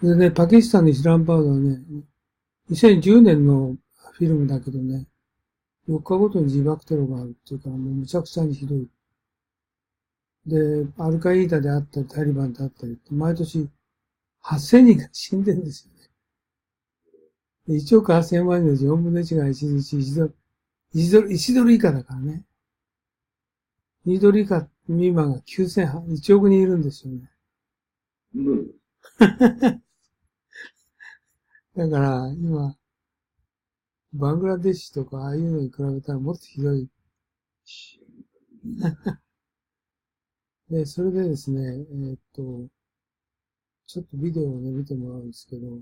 でね、パキスタンのイスラムパウダーはね、2010年のフィルムだけどね、4日ごとに自爆テロがあるっていうから、もうむちゃくちゃにひどい。で、アルカイーダであったり、タリバンであったりって、毎年8000人が死んでるんですよね。で1億8000万人のうち4分の1が1日1ドル以下だからね。2ドル以下未満が1億人いるんですよね。だから、今、バングラデシュとかああいうのに比べたらもっとひどい。で、それでですね、ちょっとビデオをね、見てもらうんですけど、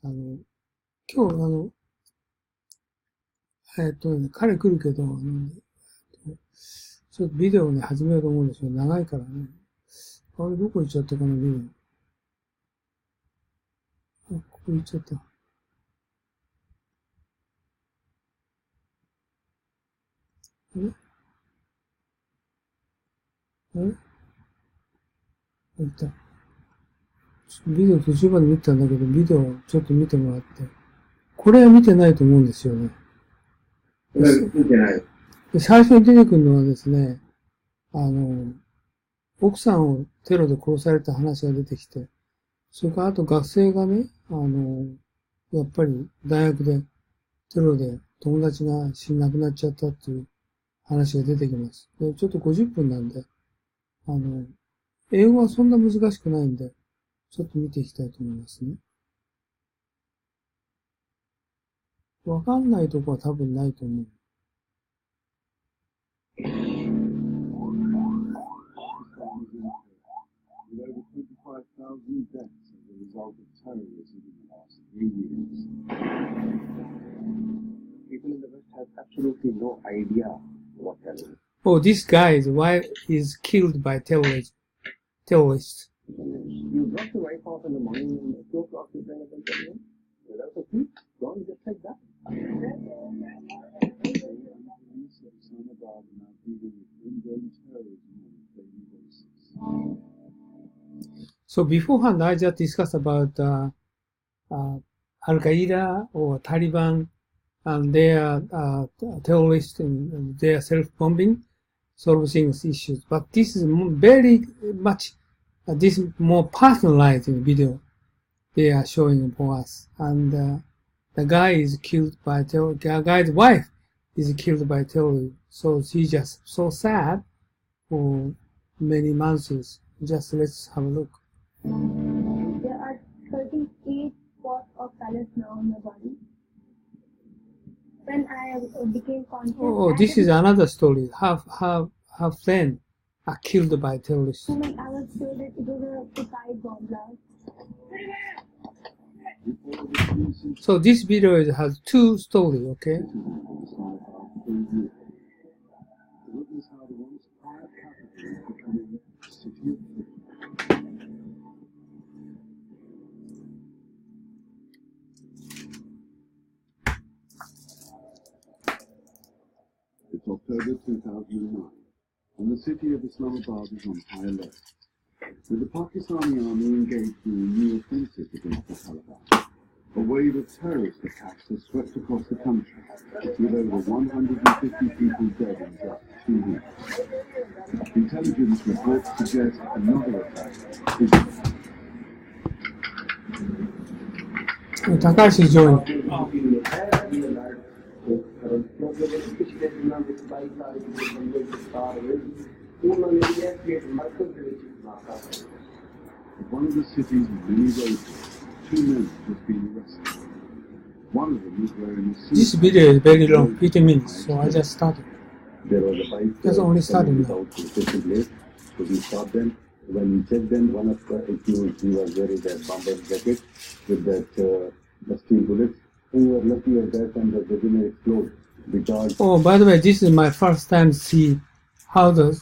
今日、彼来るけど、ちょっとビデオをね、始めようと思うんですよ。長いからね。あれ、どこ行っちゃったかな、ビデオ。あ、ここ行っちゃった。あれ行った。ビデオ途中まで見てたんだけど、ビデオちょっと見てもらって。これは見てないと思うんですよね。見てない。で最初に出てくるのはですね、奥さんをテロで殺された話が出てきて、それからあと学生がね、やっぱり大学でテロで友達が亡くなっちゃったっていう話が出てきます。で、ちょっと50分なんで、英語はそんな難しくないんで、ちょっと見ていきたいと思いますね。わかんないとこは多分ないと思う。People in the West have absolutely no idea what terrorism is. Oh, this guy's wife is killed by terrorists. You drop your wife off in the morning at 2 o'clock, you bring up and tell them, without a peep, gone just like that. So beforehand, I just discussed about Al-Qaeda or Taliban and their terrorists and their self-bombing sort of things issues. But this is very much this more personalized video they are showing for us. And the guy is killed by terror. The guy's wife is killed by terror. So she's just so sad for many months. Just let's have a look. There are 38 spots of palace now on my body. When I became conscious... Oh, this is another story. Her friend are killed by terrorists. I was told that it was a suicide bomb blast. So this video has two stories, okay? It's October 2009, and the city of Islamabad is on high alert, with the Pakistani army engaged in a new offensive against the Taliban. A wave of terrorist attacks has swept across the country, with over 150 people dead in just 2 weeks. Intelligence reports suggest another attack is... Takashi joined. One of the city's many roads, 2 men have just been arrested. One of them is wearing a suit. This video is very long, 50 minutes, so I just started. There was a bike. Just only started now. Without sufficient place, so we stopped them. When we checked them, one of the accused, he was wearing that bomber jacket with that the steel bullets. We were lucky at that time that they didn't explode because... Oh, by the way, this is my first time to see how the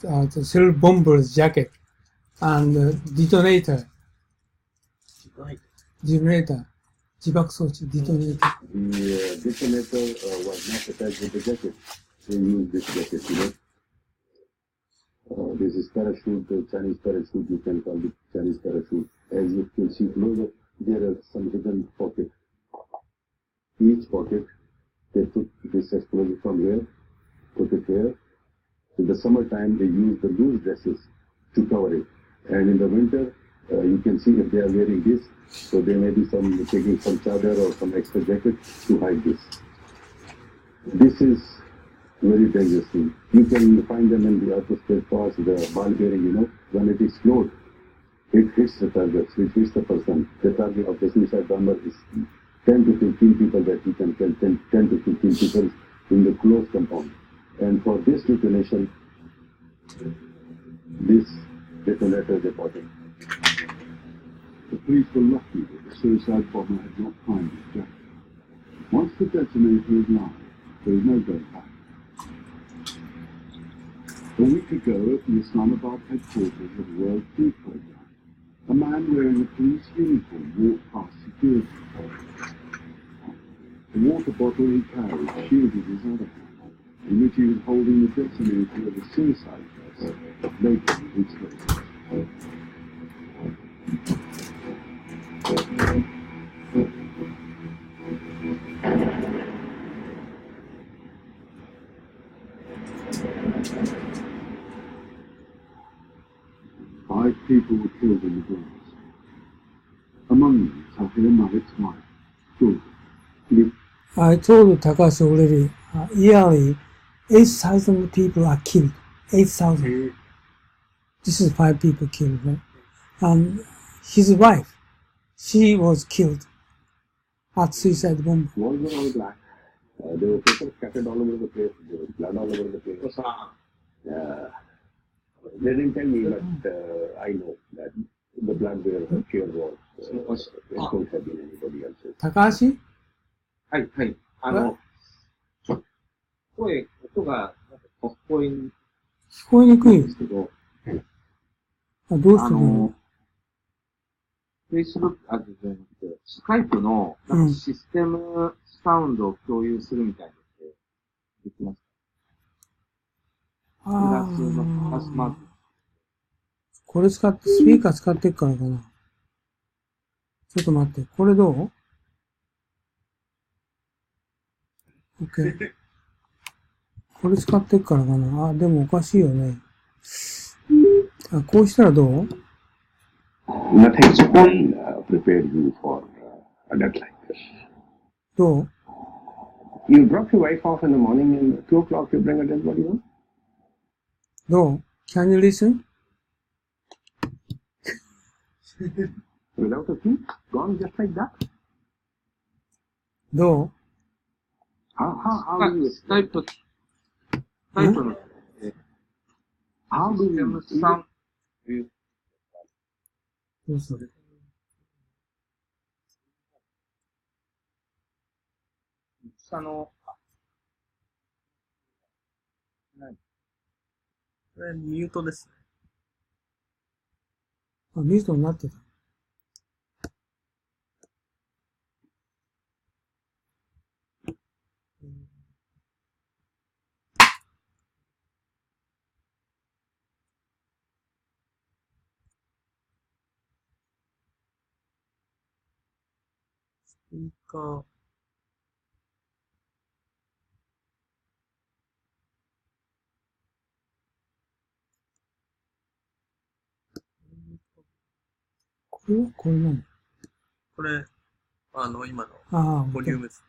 self-bomber's jacket and detonator, 自爆装置 detonator. The detonator was not attached with the jacket. They used this jacket, you know. This This is parachute, the Chinese parachute, you can call it Chinese parachute. As you can see closer, there are some hidden pockets. Each pocket, they took this explosive from here, put it here. In the summertime, they use the loose dresses to cover it. And in the winter, you can see if they are wearing this, so there may be some taking some chadar or some extra jacket to hide this. This is very dangerous thing. You can find them in the aerospace parts, the ball bearing, you know, when it explodes, it hits the target, it hits the person. The target of the suicide bomber is 10 to 15 people that you can kill, 10 to 15 people in the close compound. And for this detonation, this detonator deported. The police were lucky that the suicide bomber had not primed his jacket. Once the detonator is live, there is no going back. A week ago, at the Islamabad headquarters of the World Food Programme, a man wearing a police uniform walked past security. The water bottle he carried shielded his other hand, in which he was holding the detonator of a suicide vest, labelled explosive. Five people were killed in the blast. Among them, Tahir Malik's wife, Gulda. I told Takashi already, yearly 8,000 people are killed. 8,000. This is 5 people killed, right? And his wife, she was killed at suicide bomb. Walls were all black. There were people scattered all over the place. There was blood all over the place. They didn't tell me, but I know that the blood where her chair was, it could have been anybody else's. Takashi? はい、はい。音が、聞こえるん聞こえにくいで。すけど、どうしてるFacebook、じゃなくて、スカイプの、なんかシステムサウンドを共有するみたいなのってできますか？プラスマーク。これ使って、スピーカー使ってっからかな。ちょっと待って、これどう？ OK。これ使ってっからかな。でもおかしいよね。こうしたらどう？ Nothing school prepared you for a death like this. どう？ You drop your wife off in the morning and 2 o'clock you bring a dead body home? どう？ Can you listen? Without a key? Gone just like that? どう？ How do you スカイプの、how do システ you ムサウンド、どうする？これミュートですね。ミュートになってた。スピーカー。これ何？これ、今のボリュームです。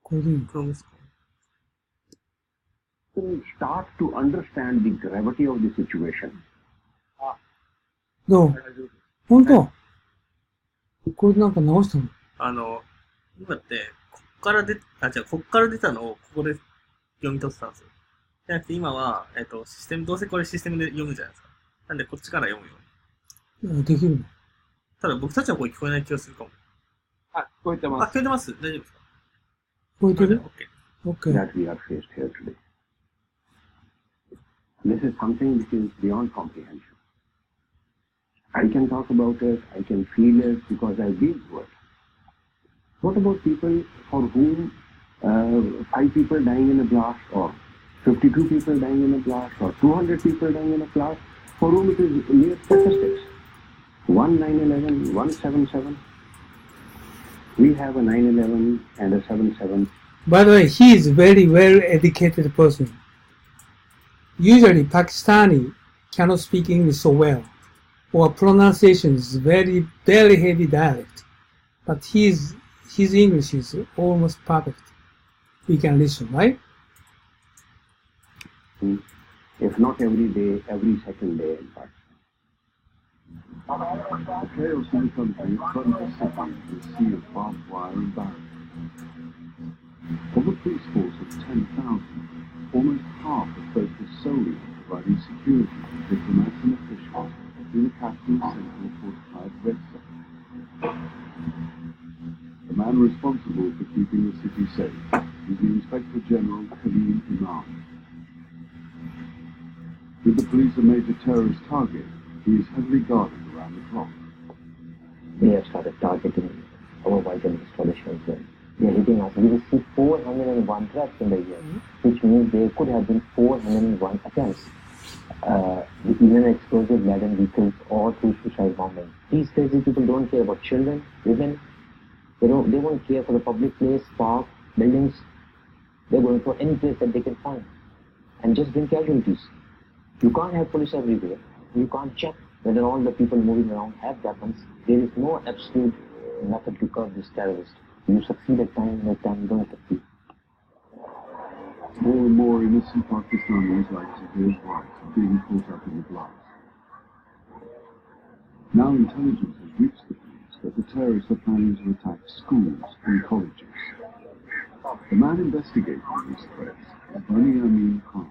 これでいいの？クロームですか？ start to understand the gravity of the situation? どう？本当？これなんか直したの？今って、こっから出たのをここで読み取ってたんですよ。じゃなくて今は、システム、どうせこれシステムで読むじゃないですか。なんでこっちから読むように。できるの？ただ僕たちの声聞こえない気がするかも。聞こえてます。聞こえてます？大丈夫ですか？聞こえてる？ OK。 That we are faced here today. This is something which is beyond comprehension. I can talk about it, I can feel it because I've been through it. What about people for whom 5 people dying in a blast or 52 people dying in a blast or 200 people dying in a blast, for whom it is mere statistics. 1/9/11, 1/7/7. We have a 9/11 and a 7/7. By the way, he is a very well-educated person. Usually, Pakistani cannot speak English so well, or pronunciation is very heavy dialect. But his English is almost perfect. We can listen, right? If not every day, every second day, in fact. The chaos in the country has turned the city into a sea of barbed wire and barricades. Of a police force of 10,000, almost half are focused solely on providing security to diplomats and officials in the capital's central fortified red zone. The man responsible for keeping the city safe is the Inspector General Khalil Imam. With the police a major terrorist target, he is heavily guarded around the clock. They have started targeting our vital installations. They are hitting us. We received 401 threats in the year, which means there could have been 401 attempts. Even explosive laden vehicles or through suicide bombing. These crazy people don't care about children, women. They won't care for the public place, park, buildings. They're going for any place that they can find and just bring casualties. You can't have police everywhere. You can't check whether all the people moving around have weapons. There is no absolute method to curb this terrorist. You succeed at time, no time you don't succeed. More and more innocent Pakistanis like Tahir's wife are being caught up in the blast. Now intelligence has reached the police that the terrorists are planning to attack schools and colleges. The man investigating these threats is Amin Khan,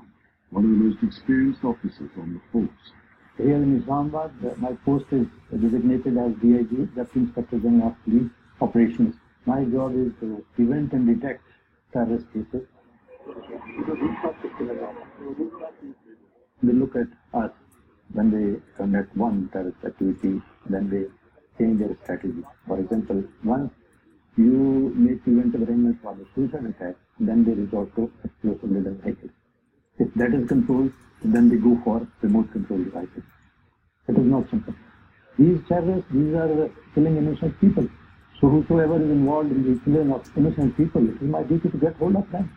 one of the most experienced officers on the force. Here in Islamabad, my post is designated as DIG, Deputy Inspector General of Police Operations. My job is to prevent and detect terrorist cases. They look at us when they conduct one terrorist activity, then they change their strategy. For example, once you make preventive arrangements for the suicide attack, then they resort to explosive laden vehicles. If that is controlled, then they go for remote control devices. It is not simple. These terrorists, these are killing innocent people. So whosoever is involved in the killing of innocent people, it is my duty to get hold of them.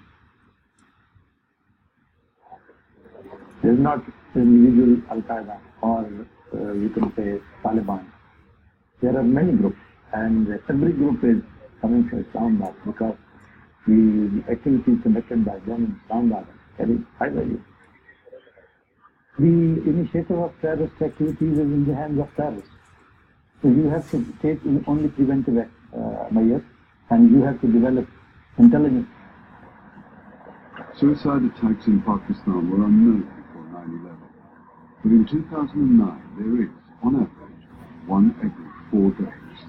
There is not individual Al-Qaeda or you can say Taliban. There are many groups and every group is coming from Islamabad because the activities conducted by them in Islamabad carry high value. The initiative of terrorist activities is in the hands of terrorists. So you have to take only preventive measures and you have to develop intelligence. Suicide attacks in Pakistan were unknown before 9/11. But in 2009, there is, on average, one every 4 days.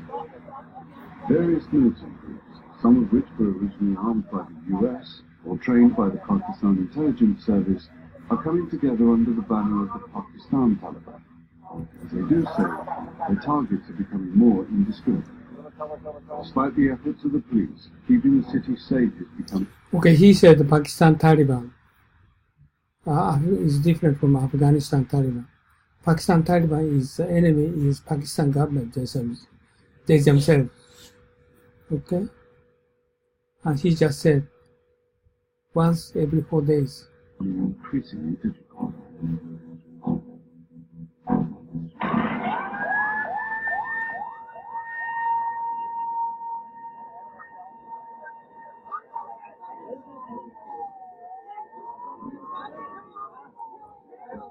Various militant groups, some of which were originally armed by the US or trained by the Pakistan Intelligence Service, are coming together under the banner of the Pakistan Taliban. As they do so, their targets are becoming more indiscriminate. Despite the efforts of the police, keeping the city safe has become... Okay, he said the Pakistan Taliban is different from Afghanistan Taliban. Pakistan Taliban is the enemy, is Pakistan government they themselves. Okay? And he just said, once every 4 days. increasingly difficult.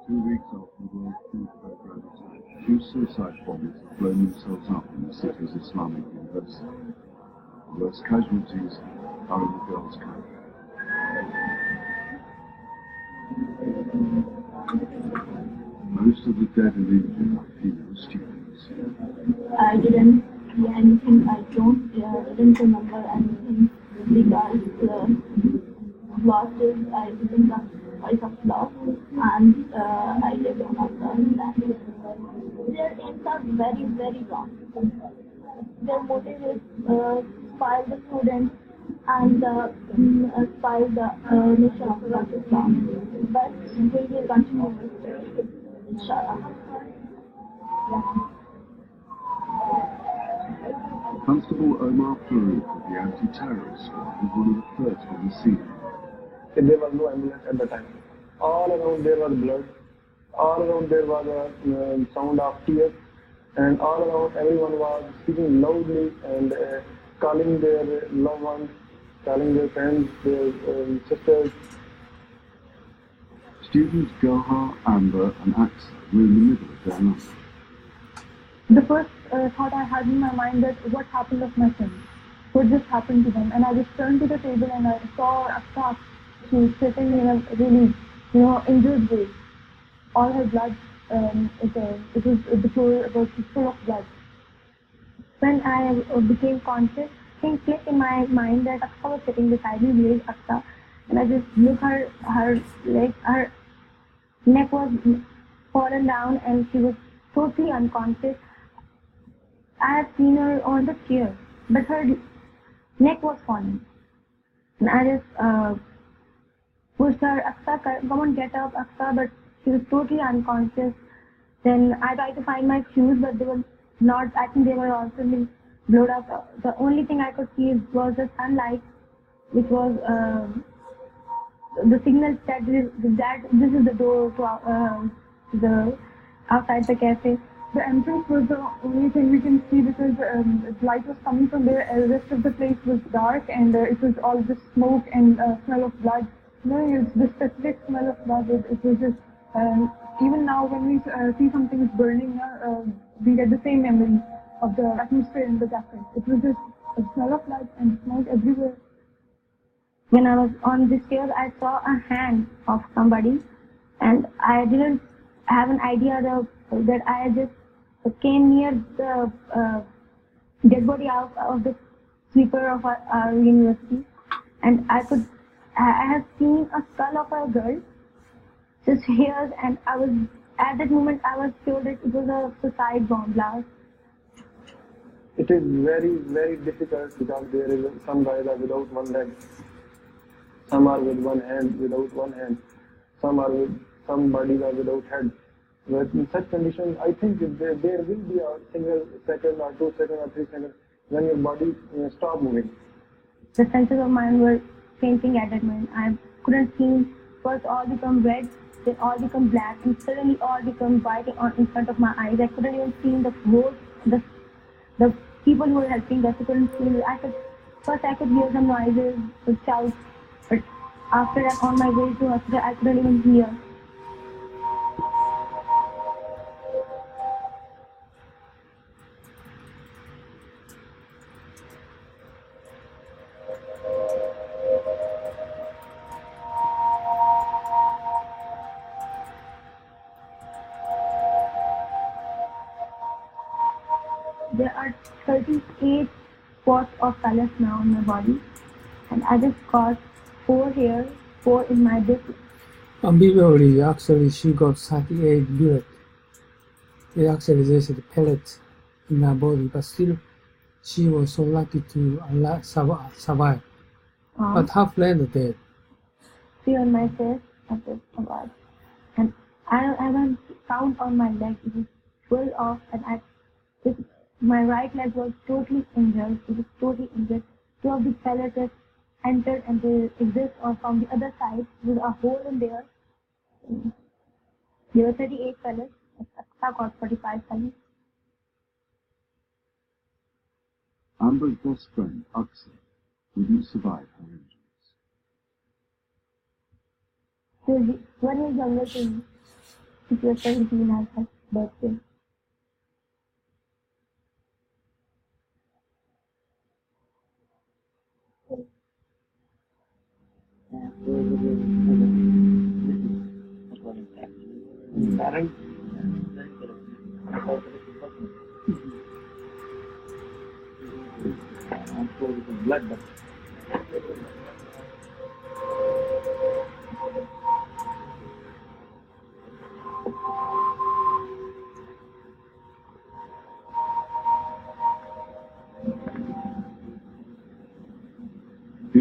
2 weeks after the World Food Programme attack, 2 suicide bombers have blown themselves up in the city's Islamic University. The worst casualties are in the girls' camp. Most of the dead and injured are female students. I didn't see anything. I didn't remember anything regards losses. I didn't have voice of loss, and I lived on the land. Their aims are very, very wrong. Their motive is fire the students and spy the nation of Pakistan. But we will continue with it, inshallah. Constable Omar Farouk of the anti-terrorist squad was one of the first on the scene. There was no ambulance at the time. All around there was blood. All around there was a sound of tears. And all around everyone was speaking loudly and calling their loved ones, calling their friends, their sisters. Students Gohar, Amber and Aksa were in the middle of their lunch. The first thought I had in my mind that what happened of my friends, what just happened to them, and I just turned to the table and I saw Aksa. She was sitting in a really, injured way. All her blood, the floor was full of blood. When I became conscious, things clicked in my mind that Aksa was sitting beside me. Where is Aksa? And I just looked her neck was fallen down and she was totally unconscious. I have seen her on the chair, but her neck was fallen. And I just pushed her, Aksa, come on, get up, Aksa, but she was totally unconscious. Then I tried to find my shoes, but they were not, I think they were also being blown up. The only thing I could see was the sunlight, which was the signal that this is the door to the outside the cafe. The entrance was the only thing we can see because the light was coming from there. The rest of the place was dark and it was all just smoke and smell of blood. It's the specific smell of blood. It was just, even now when we see something is burning, we get the same memory of the atmosphere in the cafe. It was just a smell of blood and smoke everywhere. When I was on the stairs, I saw a hand of somebody and I didn't have an idea that I just came near the dead body of the sweeper of our university, and I have seen a skull of a girl, just hairs, and at that moment I was sure that it was a suicide bomb blast. It is very, very difficult because there is some guys are without one leg, some are with one hand, without one hand, some bodies are without head. But in such conditions, I think there will be a single second or 2 seconds or 3 seconds when your body stop moving. The senses of mine were changing at that moment. I couldn't see. First all become red, then all become black, and suddenly all become white in front of my eyes. I couldn't even see the road, the people who were helping us. I couldn't see. First I could hear some noises, the shouts, but after that on my way to hospital, I couldn't even hear. There are 38 spots of colors now on my body, and I just got 4 here, 4 in my dick. Unbelievably, actually, she got 38 bullets. Actually, they said pellets in her body, but still, she was so lucky to survive. But her friend dead. 3 on my chest, and I haven't found on my leg. It was full off, and my right leg was totally injured. It was totally injured. 2 of the pellets just entered and they exist from the other side. There was a hole in there. There were 38 pellets. I got 45 pellets. Amber's best friend, Aksa, didn't survive her injuries. She was 1 year younger than me. She was 17 at her birthday. Blood. The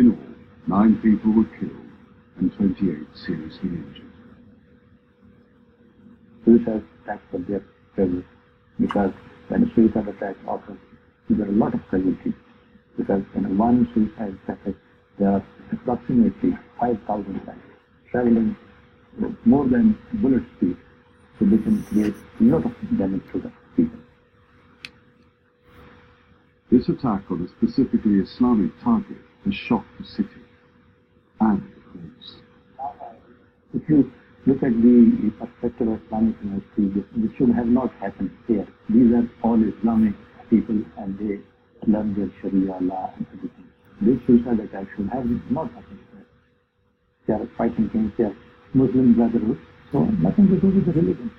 9 people were killed and 28 seriously injured. Suicide attacks are their favorite because when a suicide attack occurs, there are a lot of casualties. Because in one suicide attack, there are approximately 5,000 times traveling more than bullet speed, so they can create a lot of damage to the people. This attack on a specifically Islamic target has shocked the city and the police. If you look at the perspective of Islamic University, this should have not happened here. These are all Islamic people and they learn their Sharia law and everything. This suicide attack should have not happened here. They are fighting against their Muslim brotherhood, so nothing to do with the religion.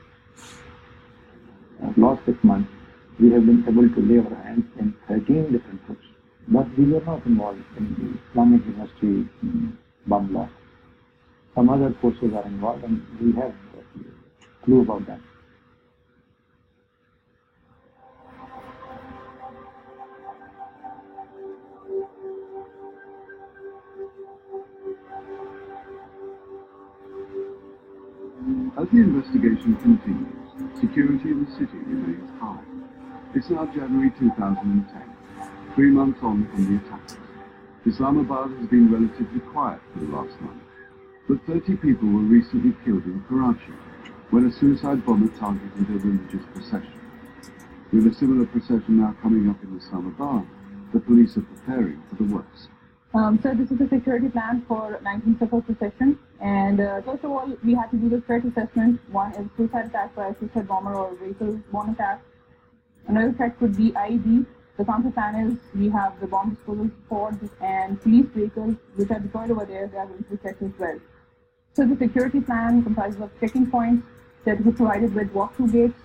Last 6 months, we have been able to lay our hands in 13 different groups, but we were not involved in the Islamic University bomb blast. Some other forces are involved and we have a clue about that. As the investigation continues, security in the city remains high. It's now January 2010, 3 months on from the attacks. Islamabad has been relatively quiet for the last month, but 30 people were recently killed in Karachi when a suicide bomber targeted a religious procession. With a similar procession now coming up in Islamabad, the police are preparing for the worst. So this is a security plan for 19th Safar procession, and first of all, we have to do the threat assessment. One is suicide attack by a suicide bomber or vehicle-borne attack. Another threat could be IED. The counter plan is we have the bomb disposal squads and police vehicles which are deployed over there. They are going to be checked as well. So the security plan comprises of checking points that will be provided with walk-through gates,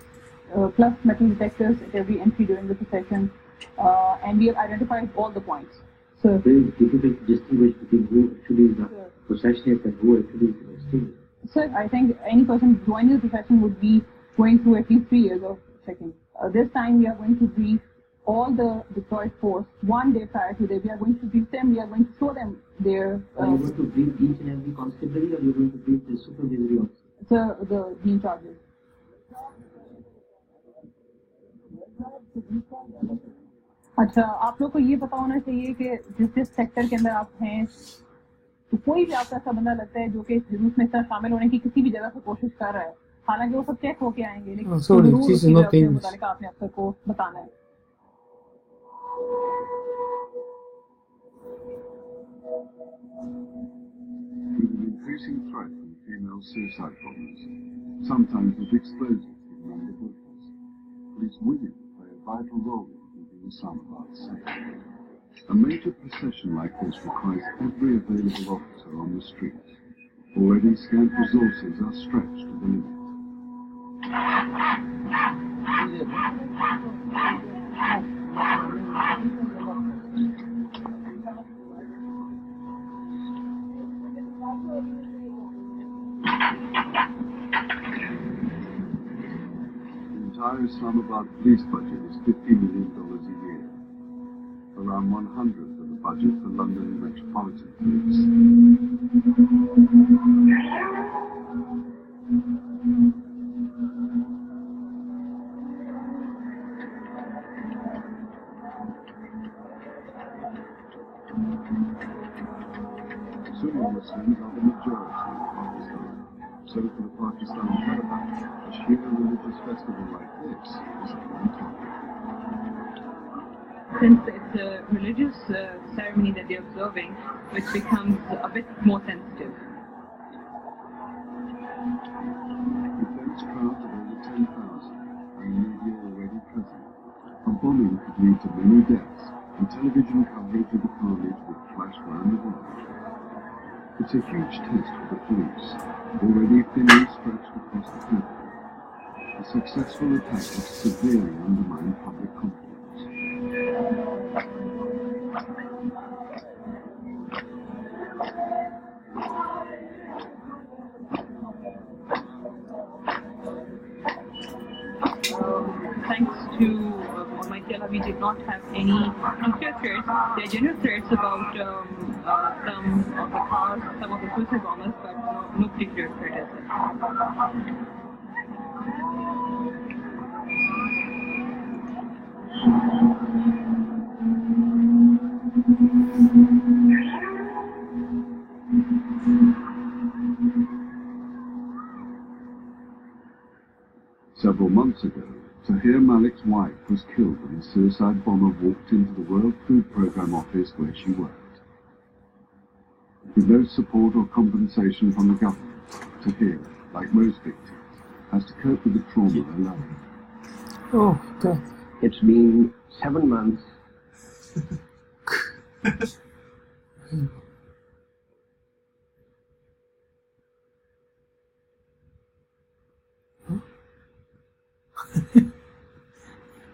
plus metal detectors at every entry during the procession, and we have identified all the points. So it's very difficult to distinguish between who actually is the processionist and who actually is the student. So I think any person joining the procession would be going through at least 3 years of checking. This time we are going to brief all the deployed force 1 day prior to that. We are going to brief them, we are going to show them their... Are you going to brief each and every constabulary, or are you going to brief the supervisory officer? So the in charges. अच्छा, आप लोग को ये पता होना चाहिए कि जिस सेक्टर के अंदर आप हैं, तो कोई भी आपका ऐसा बंदा लगता है जो कि जुलूस में शामिल होने की किसी भी जगह से कोशिश कर रहा है, हालांकि वो सब चेक होके आएंगे, लेकिन जरूर उसकी मुताबिक आपने अफसर को बताना है. With an increasing threat from female suicide bombers, sometimes with explosives hidden under bushes, police women play a vital role in keeping Islamabad safe. A major procession like this requires every available officer on the street. Already scant resources are stretched to the limit. The entire Islamabad police budget is $50 million a year, around 100th of the budget for London Metropolitan Police. Sunni Muslims are the majority in Pakistan, so for the Pakistan Taliban, a Shia religious festival like this is a prime topic. Since it's a religious ceremony that they're observing, which becomes a bit more sensitive. With dense crowds of over 10,000 and the media already present, a bombing could lead to many deaths, and television coverage of the carnage would flash around the world. It's a huge test for the police, already thinly stretched across the country. A successful attack would severely undermine public confidence. Thanks to Almighty Allah, we did not have any nuclear threats. There are general threats about some of the cars, some of the suicide bombers, but no particular threat as such. Several months ago, Tahir Malik's wife was killed when a suicide bomber walked into the World Food Programme office where she worked. With no support or compensation from the government, Tahir, like most victims, has to cope with the trauma alone. Oh, God. It's been 7 months.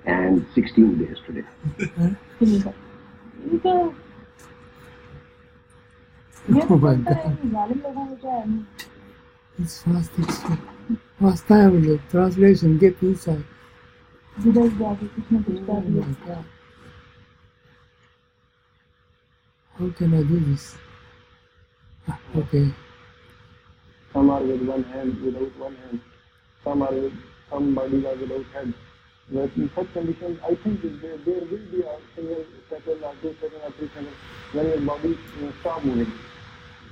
And 16 days today. Oh my God. It's fast. First time the translation get inside. Oh my God. How can I do this? Okay. Some are with one hand, without one hand. Some are with, some bodies are without head. But in such conditions, I think that there will be a single second or 2 seconds or 3 seconds when your body stop moving.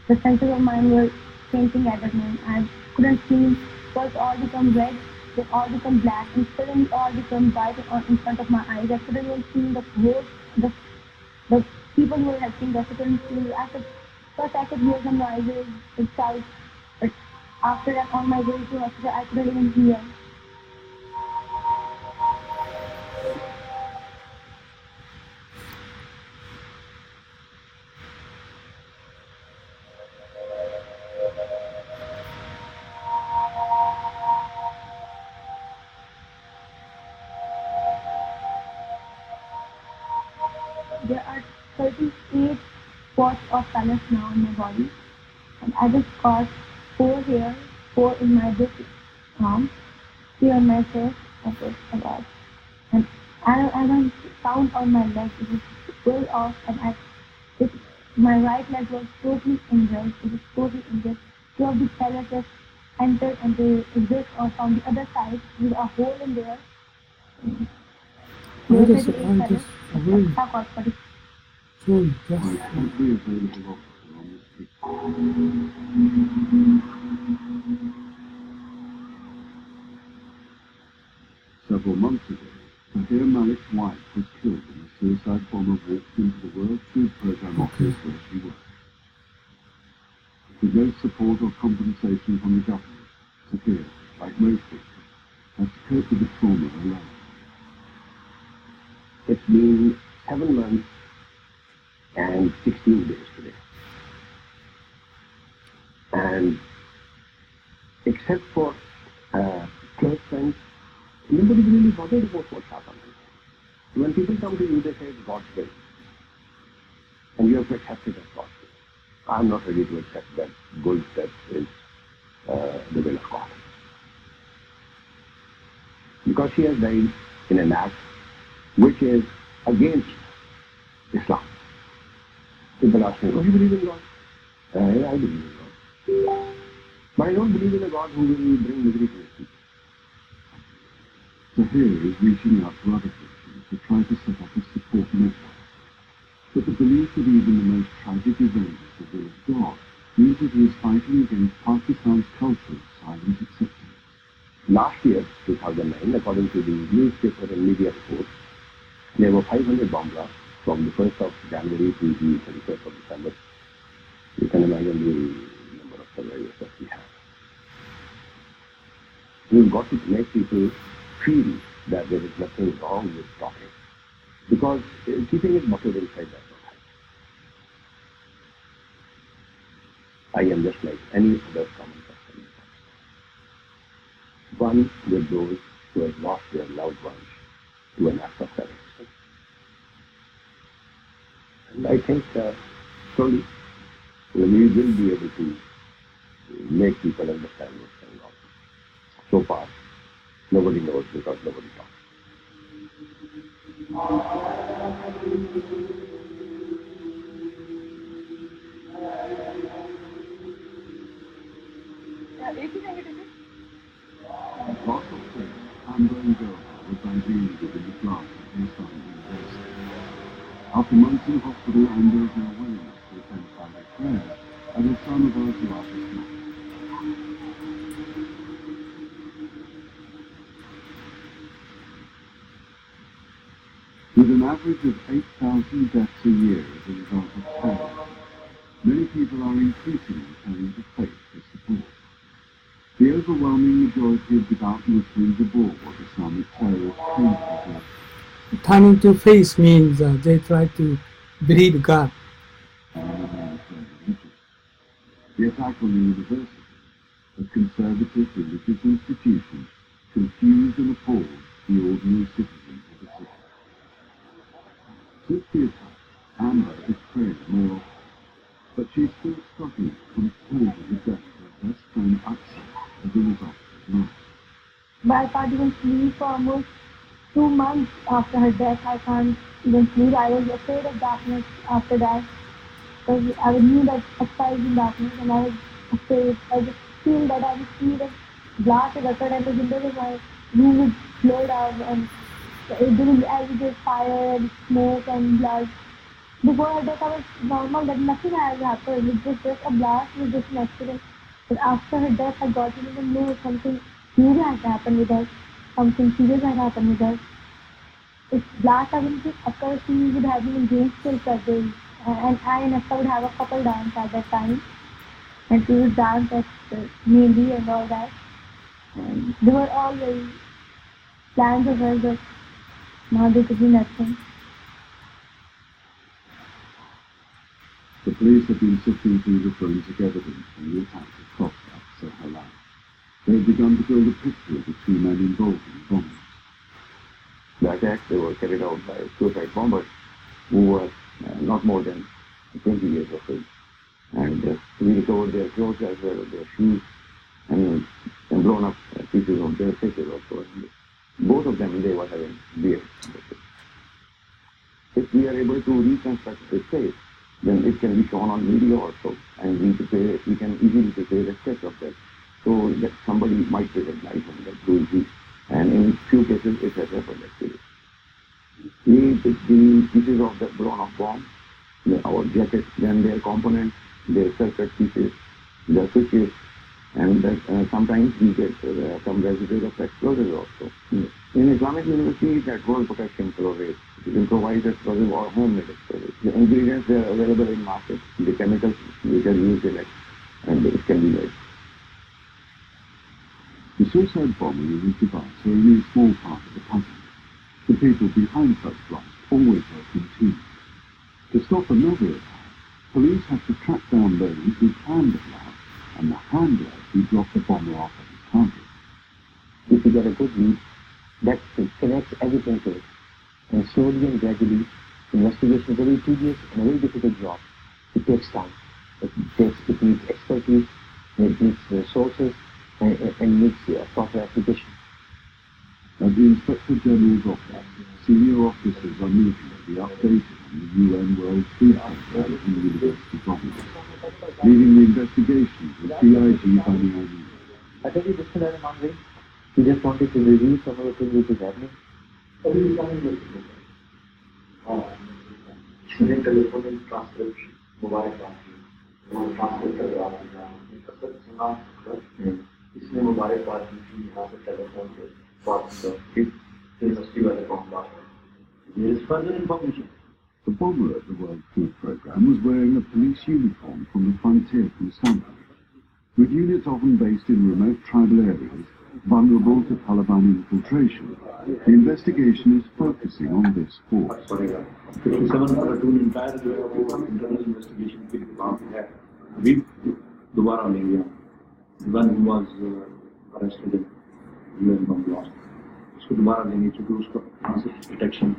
The senses of mine were changing at that moment. I couldn't see. First all become red, then all become black, and suddenly all become white in front of my eyes. I couldn't even see the people who were helping us. I couldn't see. First I could hear some noises and shouts, but after that on my way to hospital I couldn't even hear. There are 38 spots of colors now in my body, and I just got 4 here, 4 in my this arm, 3 on my chest, and I don't count on my leg. It was well off, and my right leg was totally injured. It was totally injured. 2 of the pellets just entered and they exist from the other side with a hole in there. I just really sorry, Several months ago, Tahir Malik's wife was killed when a suicide bomber walked into the World Food Programme office where she worked. With no support or compensation from the government, Tahir, like most victims, has to cope with the trauma alone. It's been 7 months and 16 days today. And except for close friends, nobody really bothered about what's happening. When people come to you, they say it's God's will. And you have to accept it as God's will. I'm not ready to accept that good that is the will of God. Because she has died in an act which is against Islam. People ask me, oh, you believe in God? Yeah, I believe in God. But I don't believe in a God who will bring misery to his people. Tahir is reaching out to other Christians to try to set up a support network. But the belief that even the most tragic event is the will of God means that he is fighting against Pakistan's culture of silent acceptance. Last year, 2009, according to the newspaper and media reports, there were 500 bomb blasts from the 1st of January to the 31st of December. You can imagine the number of survivors that we have. We've got to make people feel that there is nothing wrong with talking. Because keeping it bottled inside does not help. I am just like any other common person. One with those who have lost their loved ones to an act of terrorism. And I think slowly we will be able to make people understand what's going on. So far, nobody knows because nobody talks. being within the class at the Islamic University. After months in hospital and over a willingness to attend Friday prayers at Islamabad's largest mosque. With an average of 8,000 deaths a year as a result of terrorism, many people are increasingly turning to faith for support. The overwhelming majority of devout Muslims aboard Islamic terrorists claim to be Turning to faith means they try to believe God. The attack on the university, a conservative religious institution, confused and appalled the ordinary citizens of the city. Since the attack, Amber is praying more often, but she's still struggling to compose the death of her best friend Aksa as a result of his life. But I can't even sleep for almost 2 months after her death. I can't even sleep. I was afraid of darkness after that. Because I knew that Aksa is in darkness and I was afraid. I just feel that I would see the blast had occurred and the windows of my room would blow down and it didn't aggregate fire and smoke and blood. Before her death I was normal, that nothing had happened. It was just a blast, it was just an accident. But after her death I got to even know something huge had happened with us. Something serious had happened with us. If blast hadn't occurred, she would have been engaged till that day. And I and Aksa would have a couple dance at that time. And she would dance at Mehndi and all that. And they were all very plans of hers, but now they could be nothing. The police have been sifting through the forensic evidence from the attack across Aksa her life. They have begun to build a picture of the two men involved in the bombings. The attacks were carried out by suicide bombers who were not more than 20 years of age. And we recovered their clothes as well as their shoes and blown up pieces of their faces also. Both of them, they were having beards. If we are able to reconstruct the face, then it can be shown on media also, and we can easily prepare a sketch of that, so that somebody might recognize him, that who is he. And in few cases, it has happened actually. We took the pieces of the blown-up bomb, our jackets, then their components, their circuit pieces, the switches, and sometimes we get some residues of explosives also. In Islamic University, that whole protection chlorate. You can provide explosive or homemade explosive. The ingredients are available in market, the chemicals which are used in it, and it can be made. The suicide bombing and his device are only a small part of the puzzle. The people behind such blasts always work in teams. To stop another attack, police have to track down those who planned the blast and the handler who dropped the bomber off at his target. If you get a good lead, that connects everything to it. And slowly and gradually, investigation is a very tedious and a very difficult job. It takes time. It needs expertise, and it needs resources, and needs proper application. At the Inspector General's office, senior officers are meeting to be updated on the UN World Food Program and the university bombings. Leading the investigation was DIG海野恵一. I tell you, Bismillahirrahmanirrahim, we just wanted to review some of the things which is happening. Telephonic transcription mobile translate कर रहा था सब सुना इसने mobile बात की यहाँ से टेलीफोन पे बात की यूनिवर्सिटी वाले कौन बात है ये further information. The bomber at the World Food Program was wearing a police uniform from the frontier from Istanbul. With units often based in remote tribal areas, vulnerable to Taliban infiltration, the investigation is focusing on this force. 57 platoon entire internal investigation के बाद है अभी दोबारा लेंगे when he was arrested in UN bomb blast उसको दोबारा लेंगे क्योंकि उसका मासिक डिटेक्शन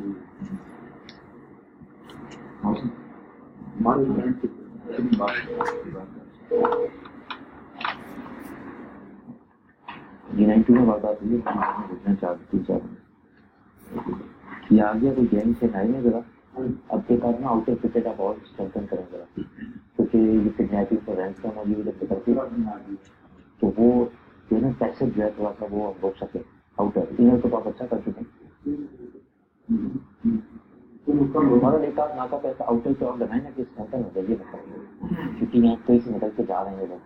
हमारे ब्रांड की बात यूनाइटेड में बात आती है बुझना चाहती ये आ गया तो गैंग से खाएंगे जरा अब के बाद ना आउटर क्रिकेट आप और स्ट्रेंथन करें जरा क्योंकि ये किडनैपिंग और रैंसम और ये जब करती है तो वो जो है ना पैसे जो है थोड़ा सा वो रोक सके आउटर इनर तो आप अच्छा कर चुके हैं हमारा नाका पे ऐसा आउटर से और लगाए ना कि सेंटर हो जाइए मतलब, क्योंकि यहाँ कई से निकल के जा रहे हैं लोग।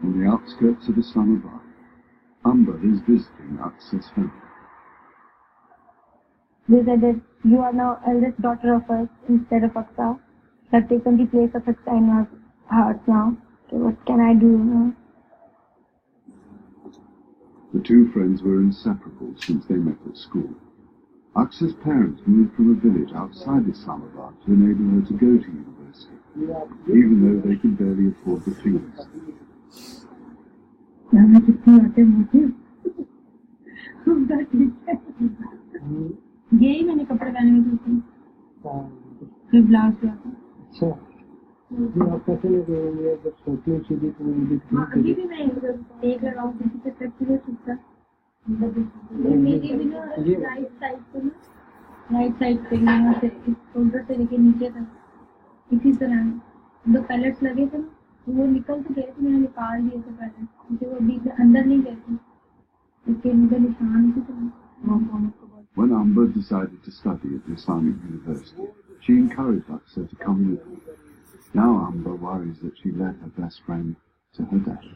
On the outskirts of Islamabad, Amber is visiting Aksa's family. They said that you are now eldest daughter of us instead of Aksa. You have taken the place of Aksa in our hearts now. So what can I do now? The two friends were inseparable since they met at school. Aksa's parents moved from a village outside Islamabad to enable her to go to university, even though they could barely afford the fees. यही मैंने कपड़े पहने हुए थे, फिर blouse हुआ था। अच्छा, ये आप कैसे लगे होंगे जब छोटी हो चुकी तो अभी भी मैं देख रहा हूँ किसी से फ्लेक्सिबल सूखता मेरी भी ना राइट साइड पे ना, राइट साइड पे यहाँ से इस शोल्डर से लेके नीचे तक इसी तरह दो पैलेट्स लगे थे ना, वो निकल तो गए थे, मैंने निकाल दिए थे पैलेट, मुझे वो बीच में अंदर नहीं गए थे, लेकिन मुझे निशान भी थे। When Amber decided to study at the Islamic University, she encouraged Aksa to come with her. Now Amber worries that she led her best friend to her death.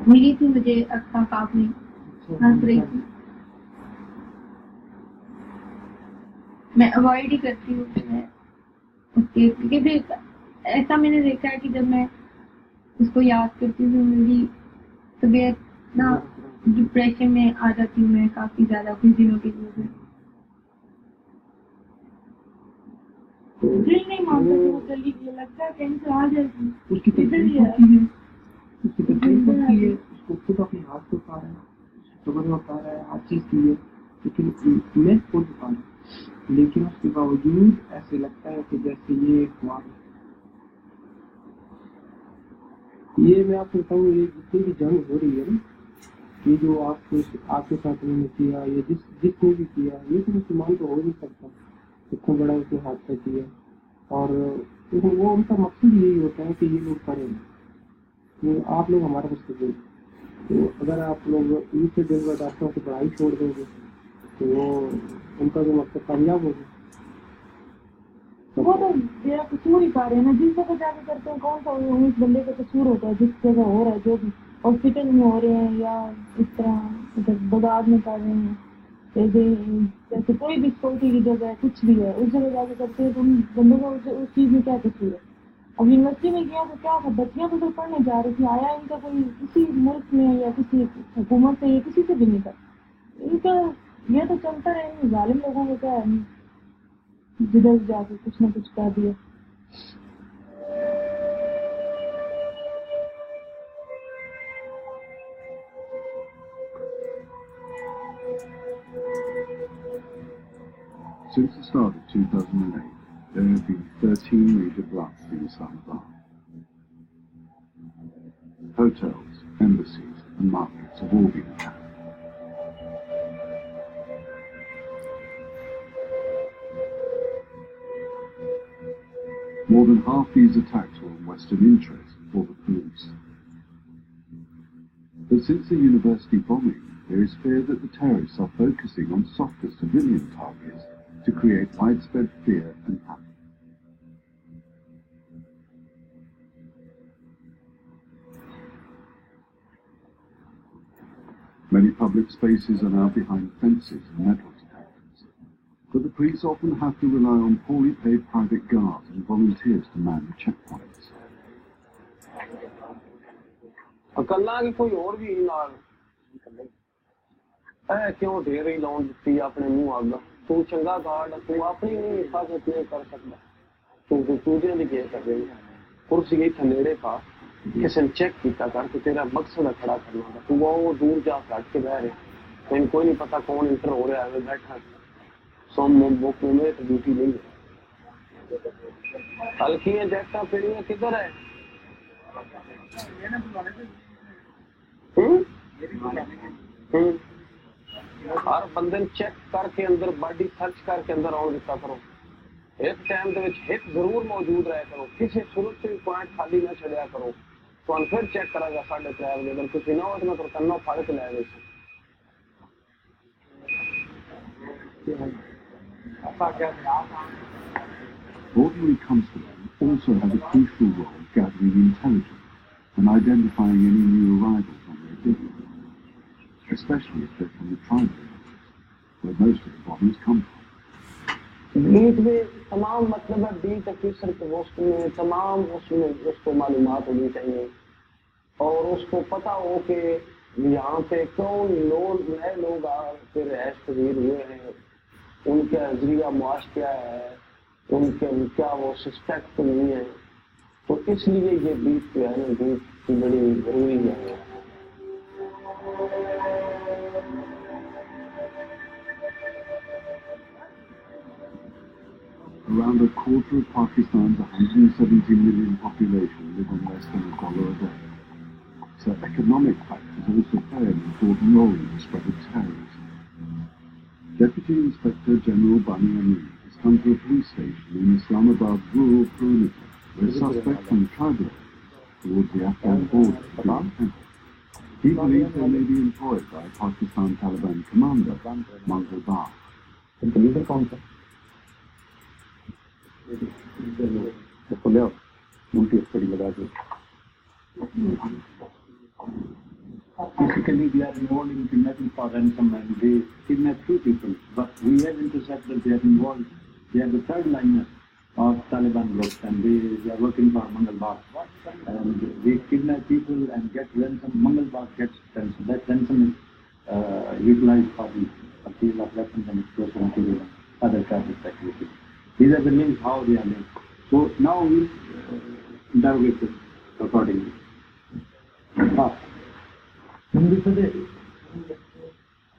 मिली थी मुझे अक्सा काफी हंस रही थी, मैं अवॉइड ही करती हूँ मैं उसके, क्योंकि ऐसा मैंने देखा है कि जब मैं उसको याद करती हूँ मेरी तबीयत ना डिप्रेशन में आ जाती हूँ मैं काफी ज्यादा कुछ दिनों के लिए। दिल नहीं मानता तो जल्दी ये लगता है कहीं से आ जाएगी, उसकी तकलीफ होती है, उसकी तकलीफ होती है, उसको खुद अपने हाथ से उठा रहा है, कमर में उठा रहा है, हर चीज की है, लेकिन मैं खुद उठा रहा हूँ, लेकिन उसके बावजूद ऐसे लगता है कि जैसे ये ये मैं आपको बताऊँ, ये जितनी भी जंग हो रही है ना, ये जो आपके साथ मैंने किया, ये जिसने भी किया, ये तो मुसलमान तो हो नहीं सकता, इतना बड़ा उसने हादसा किया, और वो उनका मकसद यही होता है कि ये लोग करें, तो आप लोग हमारे मुस्तकिल, तो अगर आप लोग इनसे दिन बर्दाश्तों की पढ़ाई छोड़ दोगे तो वो उनका जो मकसद कामयाब होगा। वो तो मेरा कसूर ही पा रहे हैं ना, जिस जगह जाके करते हैं, कौन सा उस बंदे का कसूर होता है, जिस जगह हो रहा है, जो भी हॉस्पिटल में हो रहे हैं या इस तरह इधर बगाद में कर रहे हैं, जैसे कोई भी सिक्योरिटी की जगह है, कुछ भी है, उस जगह जाके करते हैं, तो उन बंदों का उस चीज़ में क्या कसूर है। अब यूनिवर्सिटी में गया तो क्या था, बच्चियाँ तो पढ़ने जा रही थी, आया इनका कोई किसी मुल्क में या किसी हुकूमत से या किसी से भी नहीं था, इनका ये तो चलता रहे, जालिम लोगों को क्या है, जिधर जाके कुछ ना कुछ कर दिया। Since the start of 2008, there have been 13 major blasts in Islamabad. Hotels, embassies, and markets have all been attacked. More than half these attacks were of Western interest for the police. But since the university bombing, there is fear that the terrorists are focusing on softer civilian targets to create widespread fear and panic. Many public spaces are now behind fences and metal detectors, but the police often have to rely on poorly paid private guards and volunteers to man the checkpoints. अकल्ला की कोई और भी नाल ऐ क्यों ढेर ही लाउन दित्ती अपने मुंह अग, तू चंगा गार्ड, तू अपनी नहीं हिफाजत नहीं कर सकता, तू दूसरे की कह सकते, कुर्सी की थलेड़े पा, किसी ने चेक किया कर, तो तेरा मकसद है खड़ा करना था, तू वो दूर जा हट के बह रहे, कहीं कोई नहीं पता कौन इंटर हो रहा है, बैठा सोम बुक में तो ड्यूटी नहीं है, हल्की जैसा फिर किधर है? हर बंदे चेक करके अंदर बॉडी सर्च करके अंदर आने दिता करो। एक टाइम ਦੇ ਵਿੱਚ ਹਿੱਟ ਜ਼ਰੂਰ ਮੌਜੂਦ ਰਹਿਆ ਕਰੋ। ਕਿਸੇ ਸੂਰਤ ਤੇ ਪੁਆਇੰਟ ਖਾਲੀ ਨਾ ਛੱਡਿਆ ਕਰੋ। ਤੁਹਾਨੂੰ ਫਿਰ ਚੈੱਕ ਕਰਾਂਗਾ 3:30 ਵਜੇ ਅਗਰ ਤੁਸੀਂ ਨਾ ਹੋ ਤਾਂ ਮੈਂ ਕਰਨਾ ਫੜ ਕੇ ਲੈ ਆਵੇ। Ordinary constables also have a crucial role gathering intelligence and identifying any new arrivals on their duty, especially if they're from the tribal areas, where most of the bodies come from. Beat में तमाम मतलब है beat officer के post में तमाम उसमें उसको मालूमात होनी चाहिए और उसको पता हो कि यहाँ पे कौन लोग नए लोग आके रहायश पजीर हुए हैं, उनका नजरिया मुआश क्या है, उनके क्या वो सस्पेक्ट तो नहीं है। तो इसलिए ये बीट जो है ना बीट की बड़ी जरूरी है। Around a quarter of Pakistan's 170 million population live on less than $1 a day. So economic factors also play an important role in the spread of terrorism. Deputy Inspector General Bani Amin has come to a police station in Islamabad's rural perimeter where suspects from tribal areas towards the Afghan border have been encountered. He believes they may be employed by Pakistan Taliban commander Mangal Bar. Basically, they are involved in kidnapping for ransom and they kidnap few people, but we have intercepted they are involved. They are the third liners of Taliban group and they are working for Mangal Bar. And they kidnap people and get ransom. Mangal Bar gets ransom. That ransom is utilized for the sale of weapons and explosives to the other terrorist activities. These are the links, how they are linked. So now we interrogate them accordingly.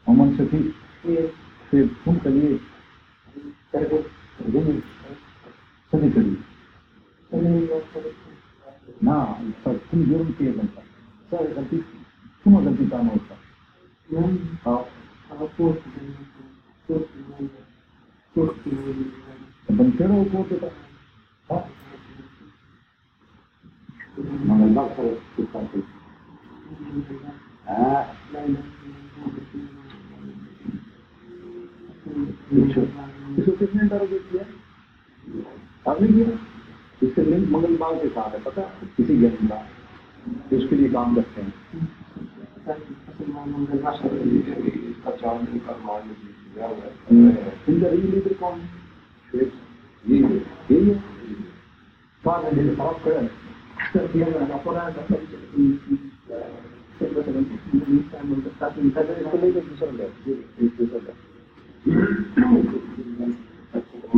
Oman Sati, फिर तुम करिए सभी करिए ना sir तुम जुर्म किए बनता सर गलती तुम गलती काम होता बनते रहो को तो मंगलवार सर इसको किसने इंटरोगेट किया? आपने किया? इससे लिंक मंगलबाग के साथ है, पता किसी गैंग का उसके लिए काम करते हैं। इनका लीडर कौन है? यही है कहाँ है साफ करें we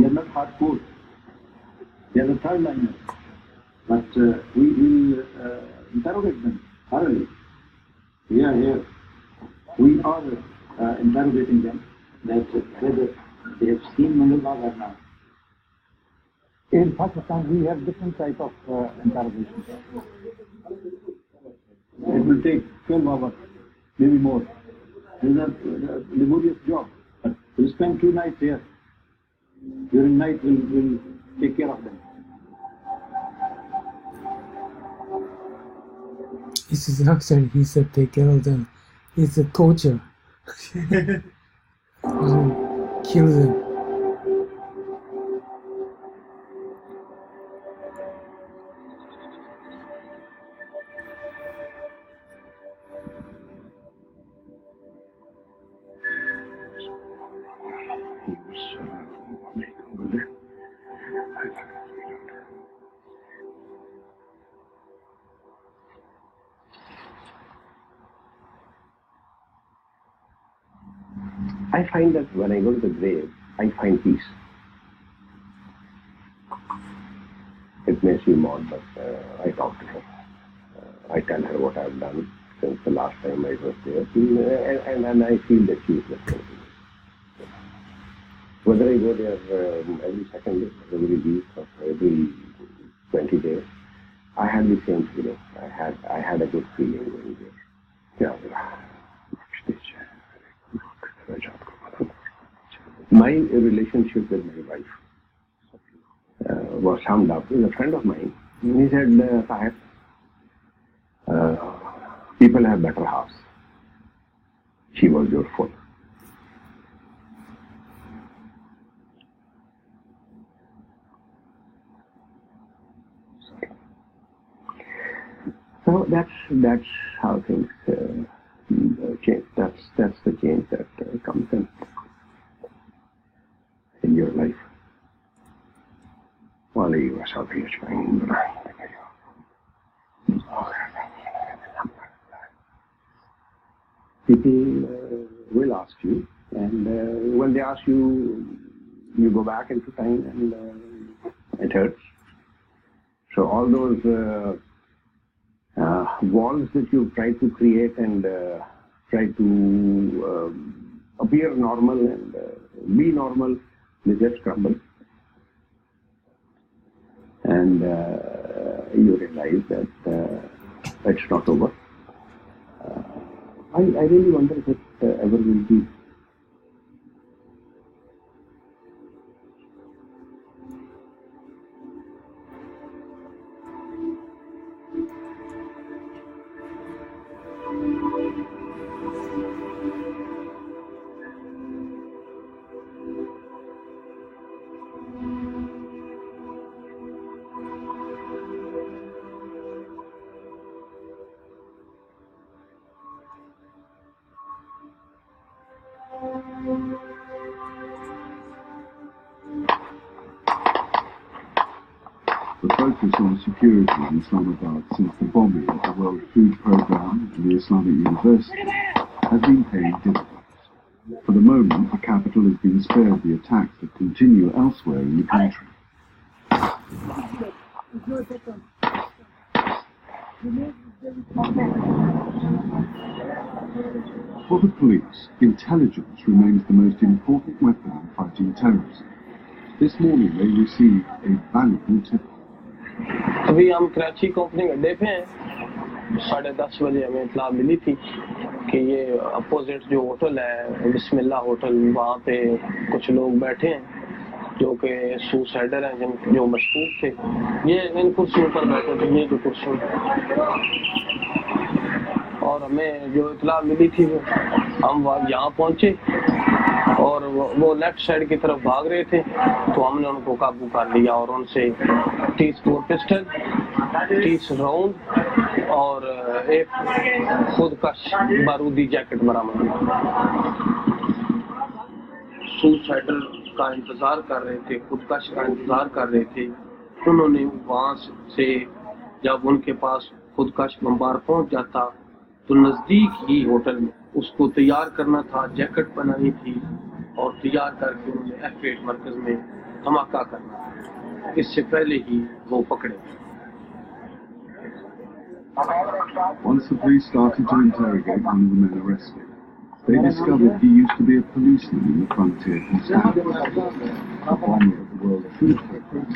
are not hardcore. They are the third liners. But we will interrogate them thoroughly. Here. We are interrogating them that whether they have seen Mangalbag or not. In Pakistan, we have different type of interrogation. It will take 12 hours, maybe more. It is a laborious job. But we'll spend 2 nights here. During night, we'll take care of them. This is actually, he said, take care of them. It's a torture. Kill them. I find that when I go to the grave, I find peace. It may seem odd, but I talk to her. I tell her what I've done since the last time I was there, and I feel that she is listening to me. Whether I go there every second day, every week, or every 20 days, I had the same feeling. I had a good feeling going there. My relationship with my wife was summed up with a friend of mine. He said, Sahib, people have better halves. She was your fool. So that's how things change. That's the change that comes in your life. People will ask you, and when they ask you, you go back into time, and it hurts. So all those walls that you try to create and try to appear normal and be normal, they just crumble. And you realize that it's not over. I really wonder if it ever will be. The focus on security in Islamabad since the bombing of the World Food Programme and the Islamic University has been paying dividends. For the moment, the capital has been spared the attacks that continue elsewhere in the country. For the police, intelligence remains the most important weapon in fighting terrorism. This morning they received a valuable tip. अभी हम Karachi company अड्डे पे हैं। 10:30 बजे हमें इत्तला मिली थी कि ये अपोजिट जो होटल है बिस्मिल्लाह होटल, वहाँ पे कुछ लोग बैठे हैं जो कि सुसाइडर हैं, जो मशकूक थे। ये इन कुर्सियों पर बैठे थे, ये जो कुर्सियों, और हमें जो इत्तला मिली थी हम यहाँ पहुँचे और वो लेफ्ट साइड की तरफ भाग रहे थे, तो हमने उनको काबू कर लिया और उनसे 30 बोर पिस्टल, 30 राउंड और एक खुदकश बारूदी जैकेट बरामद किया। सुसाइडर का इंतजार कर रहे थे, खुदकश का इंतजार कर रहे थे। उन्होंने वहां से जब उनके पास खुदकश बम्बार पहुंच जाता तो नजदीक ही होटल में उसको तैयार करना था, जैकेट बनानी थी और तैयार करके उन्हें F8 मरकज में धमाका करना था। इससे पहले ही वो पकड़े। Once the police started to interrogate one of the men arrested, they discovered he used to be a policeman in the frontier constabulary. The bomber of the World Food Programme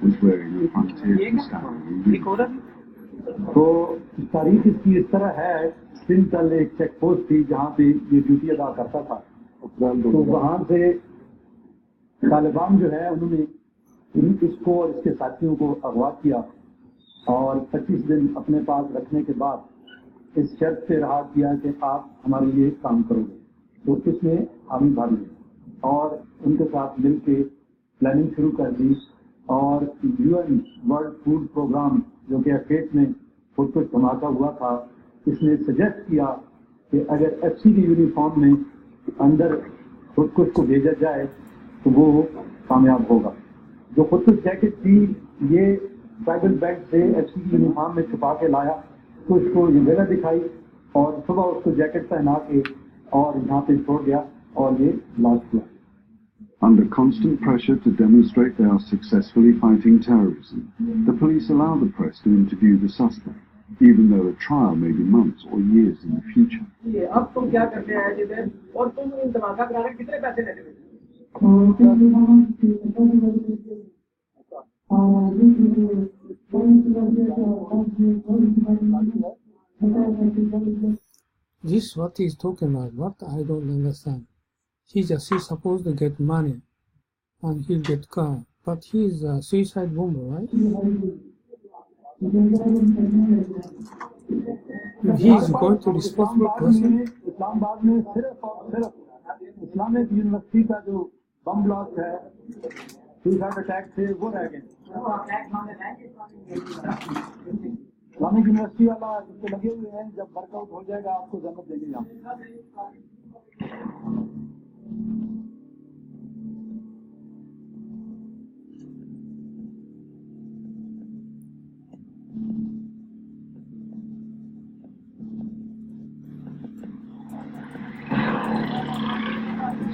was wearing a frontier constabulary uniform. तो तारीख इसकी इस तरह है, सिंथल एक check post थी जहाँ पे ये ड्यूटी अदा करता था। तो वहाँ से तालिबान जो है उन्होंने इसको और इसके साथियों को अगवा किया और 25 दिन अपने पास रखने के बाद इस शर्त पे रहा किया कि आप हमारे लिए काम करोगे। तो इसमें हामी भागी और उनके साथ मिलके प्लानिंग शुरू कर दी और UN वर्ल्ड फूड प्रोग्राम जो कि F8 में खुद कुछ धमाका हुआ था, इसने सजेस्ट किया कि अगर FCD यूनिफॉर्म में अंदर खुद कुछ को भेजा जाए तो वो कामयाब होगा। जो खुद कुछ जैकेट थी ये ट्राइबल बैंक से FCD यूनिफॉर्म में छुपा के लाया, तो इसको ये जगह दिखाई और सुबह उसको जैकेट पहना के और यहाँ पे छोड़ दिया और ये लाश हुआ। Under constant pressure to demonstrate they are successfully fighting terrorism, the police allow the press to interview the suspect, even though a trial may be months or years in the future. This what he's talking about, what I don't understand. He's supposed to get money and he'll get car, but he's a suicide bomber, right? If he's going to responsible person. Islamabad में सिर्फ और सिर्फ Islamic university का जो bomb blast है, suicide attack से वो रह गए। इस्लामिक यूनिवर्सिटी वाला इससे लगे हुए हैं, जब वर्कआउट हो जाएगा आपको जन्नत देंगे यहाँ।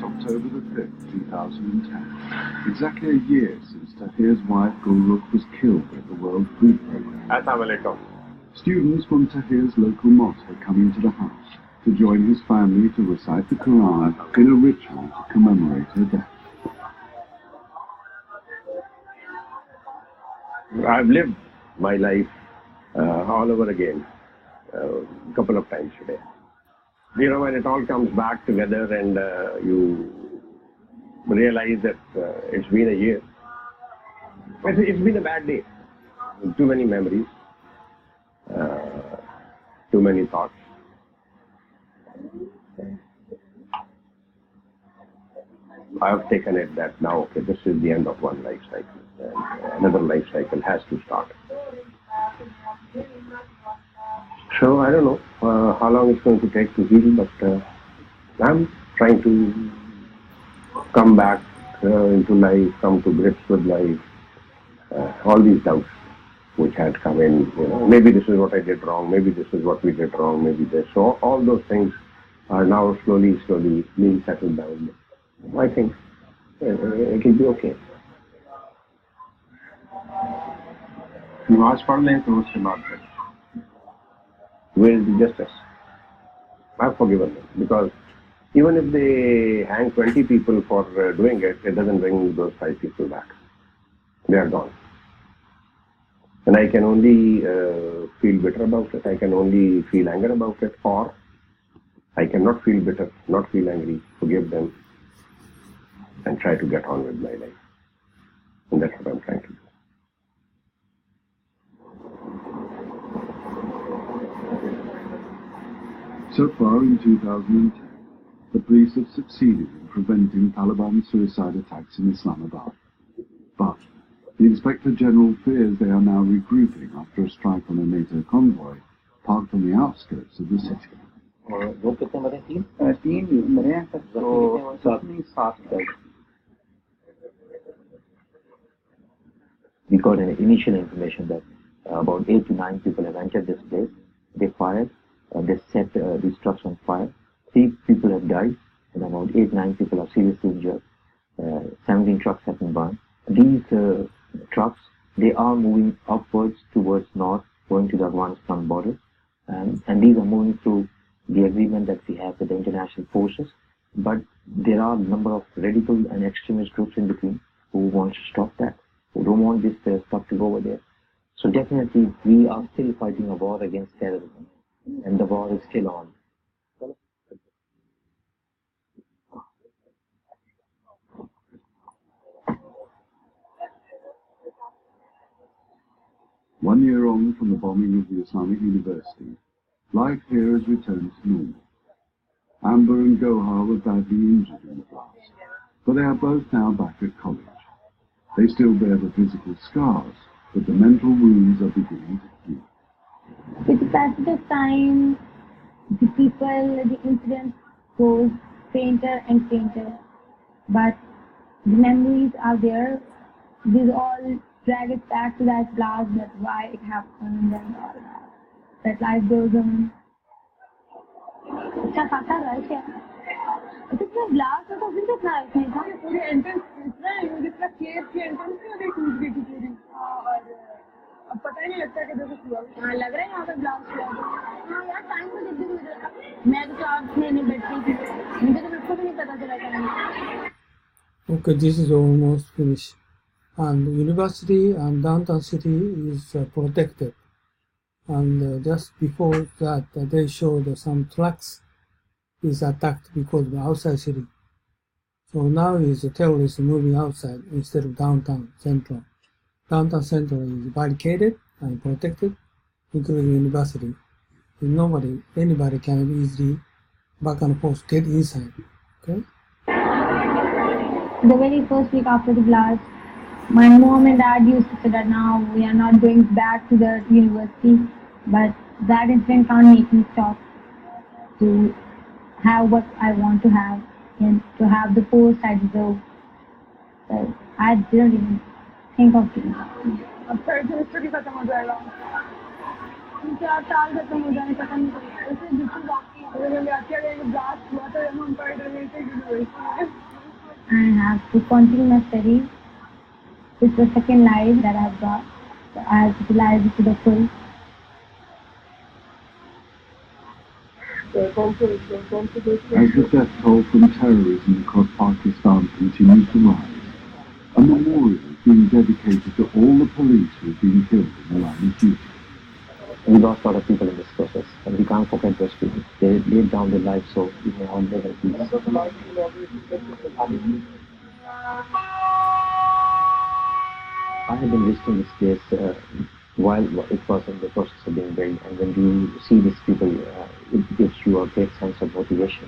October the 5th, 2010. Exactly a year since Tahir's wife Gulrukh was killed at the World Food Programme. Students from Tahir's local mosque are coming to the house to join his family to recite the Quran in a ritual to commemorate her death. I've lived my life all over again a couple of times today. You know, when it all comes back together and you realize that it's been a year. It's been a bad day. Too many memories, too many thoughts. I have taken it that now, okay, this is the end of one life cycle. Another life cycle has to start. So I don't know how long it's going to take to heal, but I'm trying to come back into life, come to grips with life. All these doubts which had come in, you know, maybe this is what I did wrong, maybe this is what we did wrong, maybe this. So all those things are now slowly being settled down. I think it will be okay. Where is the justice? I've forgiven them, because even if they hang 20 people for doing it, it doesn't bring those 5 people back. They are gone. And I can only feel bitter about it. I can only feel anger about it. Or I cannot feel bitter, not feel angry, forgive them, and try to get on with my life. And that's what I'm trying to do. So far in 2010, the police have succeeded in preventing Taliban suicide attacks in Islamabad. But the Inspector General fears they are now regrouping after a strike on a NATO convoy parked on the outskirts of the city. We got an initial information that about 8 to 9 people have entered this place. They fired, they set these trucks on fire. 3 people have died, and about 8-9 people are seriously injured. 17 trucks have been burned. These trucks, they are moving upwards towards north, going to the Afghanistan border, and these are moving through the agreement that we have with the international forces. But there are a number of radical and extremist groups in between who want to stop that, who don't want this stuff to go over there. So definitely we are still fighting a war against terrorism, and the war is still on. One year on from the bombing of the Islamic University, life here has returned to normal. Amber and Gohar were badly injured in the blast, but they are both now back at college. They still bear the physical scars, but the mental wounds are beginning to heal. With the passage of time, the people, the incidents goes fainter and fainter, but the memories are there. These all drag it back to that blast, that why it happened and all that. That life goes on. अच्छा खासा rush है। इसमें blast तो अभी तक ना इसमें था। पूरी एंट्रेंस इतना जितना केस की एंट्रेंस थी अभी टूट गई थी पूरी। और अब पता ही नहीं लगता कि जैसे हुआ। हाँ लग रहा है यहाँ पे ब्लास्ट हुआ। हाँ यार टाइम तो जल्दी गुजर रहा। मैं तो क्लास में नहीं बैठी थी। मुझे तो बिल्कुल भी नहीं पता चला था। Okay, this is almost finished. And university and downtown city is protected. And just before that, they showed some trucks is attacked because of the outside city. So now is the terrorists moving outside instead of downtown central. Downtown central is barricaded and protected, including university. Anybody can easily back and forth get inside. Okay. The very first week after the blast, my mom and dad used to say that now we are not going back to the university, but that incident can't make me stop to have what I want to have and to have the post I deserve. So I didn't even think of giving up. अब third semester भी खत्म हो जाएगा 4 साल खत्म हो जाने पता नहीं चलेगा ऐसे बिल्कुल बाकी अगर व्याख्या का ब्लास्ट हुआ तो हम पढ़ रहे थे यूनिवर्सिटी में I have to continue my studies. It's the second life that I've got. So I have to utilize it to the full. As the death toll from terrorism across Pakistan continues to rise, a memorial is being dedicated to all the police who have been killed in the line of duty. We lost a lot of people in this process, and we can't forget those people. They laid down their lives so we may all live in peace. I have been visiting this place while it was in the process of being built, and when you see these people, it gives you a great sense of motivation.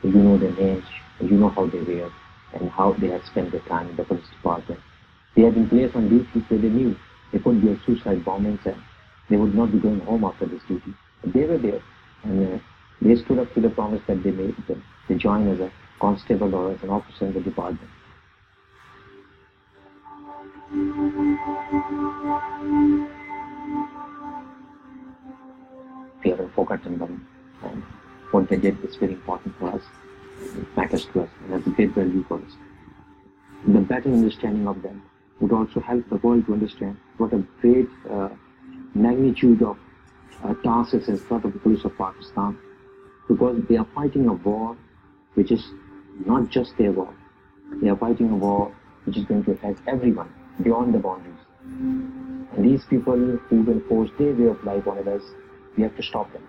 You know their names, you know how they wear, and how they have spent their time in the police department. They have been placed on duties where they knew there could be a suicide bombings and they would not be going home after this duty. But they were there, and they stood up to the promise that they made. They joined as a constable or as an officer in the department. We haven't forgotten them, and what they did is very important for us. It matters to us and has a great value for us. The better understanding of them would also help the world to understand what a great magnitude of task is in front of the police of Pakistan, because they are fighting a war which is not just their war. They are fighting a war which is going to affect everyone beyond the boundaries. And these people who will force their way of life on others, we have to stop them.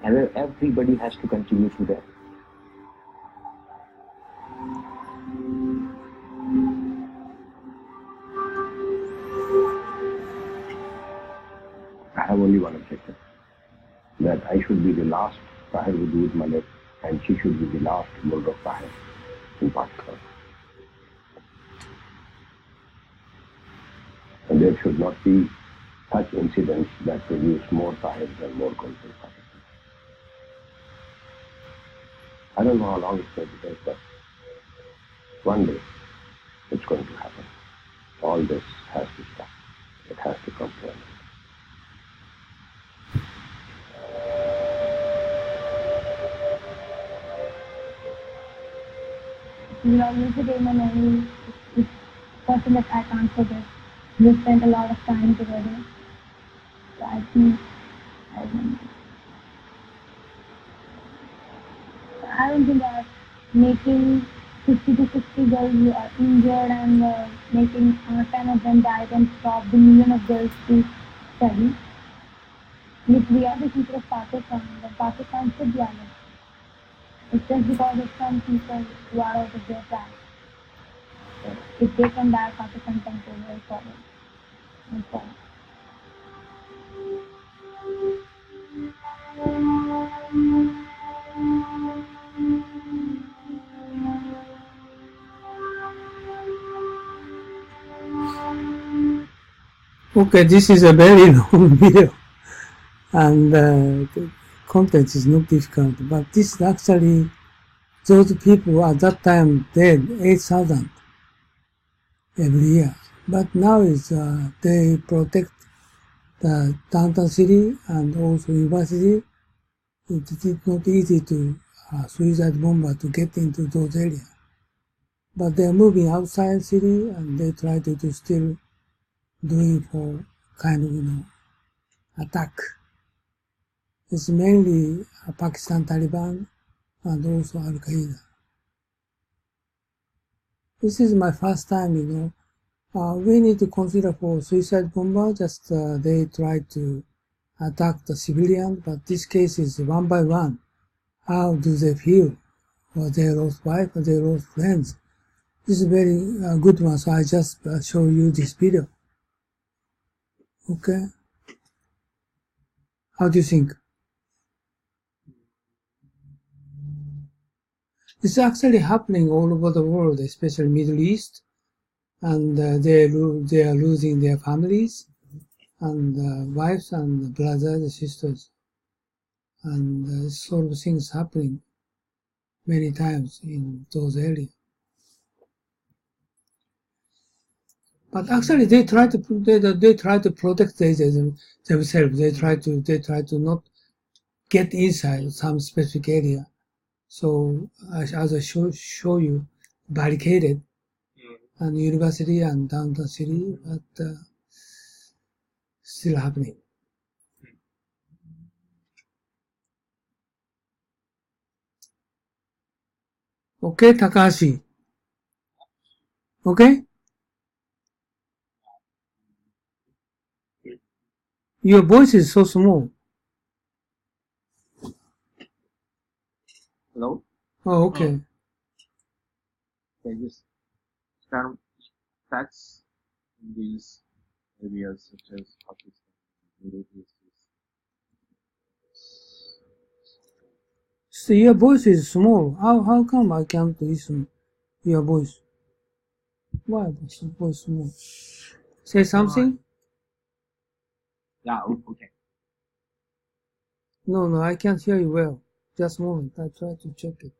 And everybody has to contribute to that. I have only one objective, that I should be the last Tahir Wujud Malik and she should be the last Mulk Tahir in Pakistan. And there should not be such incidents that produce more Tahirs and more Quls in Pakistan. I don't know how long it's going to take, but one day it's going to happen. All this has to stop. It has to come to an end. You know, music in my memory, it's person that I can't forget. We spent a lot of time together. So I think I remember. I don't think that making 50 to 60 girls are injured and making 10 of them die can stop the million of girls to study. If we are the future of Pakistan, then Pakistan should be honest. It's just because of some people who are out of their plan. If they come back, Pakistan can go very forward. And so on. Okay, this is a very long video, and the content is not difficult, but this actually, those people at that time dead 8,000 every year. But now is they protect the downtown city and also university. It is not easy to suicide bomber to get into those areas. But they are moving outside city and they try to still doing for kind of, attack. It's mainly Pakistan Taliban and also Al Qaeda. This is my first time, we need to consider for suicide bomber, just they try to attack the civilian, but this case is one by one. How do they feel? Or they lost wife, or they lost friends. This is a very good one, so I just show you this video. Okay? How do you think? It's actually happening all over the world, especially Middle East, and they are losing their families, and wives and brothers and sisters, and sort of things happening many times in those areas. But actually, they try to protect themselves. They try to not get inside some specific area. So as I show you, barricaded, and university and downtown city, but still happening. Okay, Takahashi. Okay? Your voice is so small. Hello? Oh, okay. Okay, just start facts in these areas such as Pakistan, Middle East. So your voice is small. How come I can't listen your voice? Why is your voice small? Say something? Yeah, okay. No, I can't hear you well. Just a moment. I try to check it.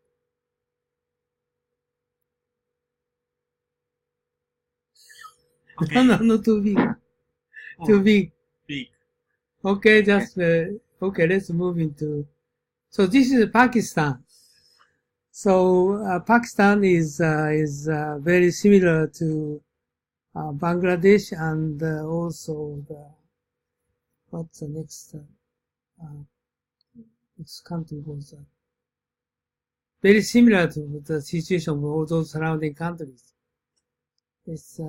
Okay. No, too big. Too big. Big. Okay, just okay. Let's move into. So this is Pakistan. So Pakistan is very similar to Bangladesh, and also what's the next country was that? Very similar to the situation of all those surrounding countries. It's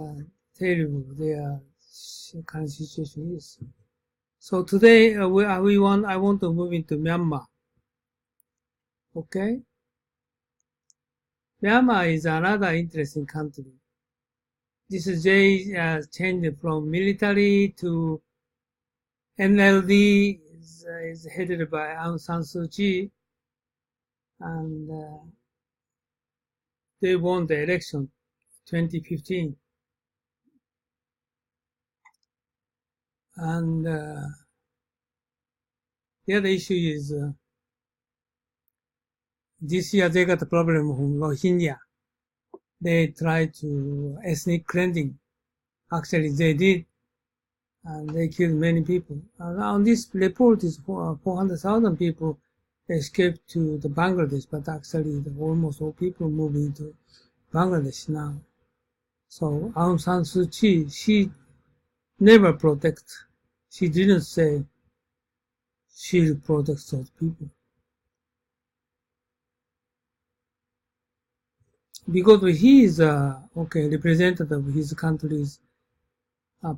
terrible. Their current situation is. So today I want to move into Myanmar. Okay. Myanmar is another interesting country. This is changed from military to NLD, is headed by Aung San Suu Kyi, and they won the election 2015. And the other issue is this year they got a problem from Rohingya. They tried to ethnic cleansing. Actually, they did, and they killed many people. And on this report is 400,000 people escaped to the Bangladesh, but actually almost all people moved into Bangladesh now. So Aung San Suu Kyi, she never protect. She didn't say she'll protect those people. Because he is representative of his country's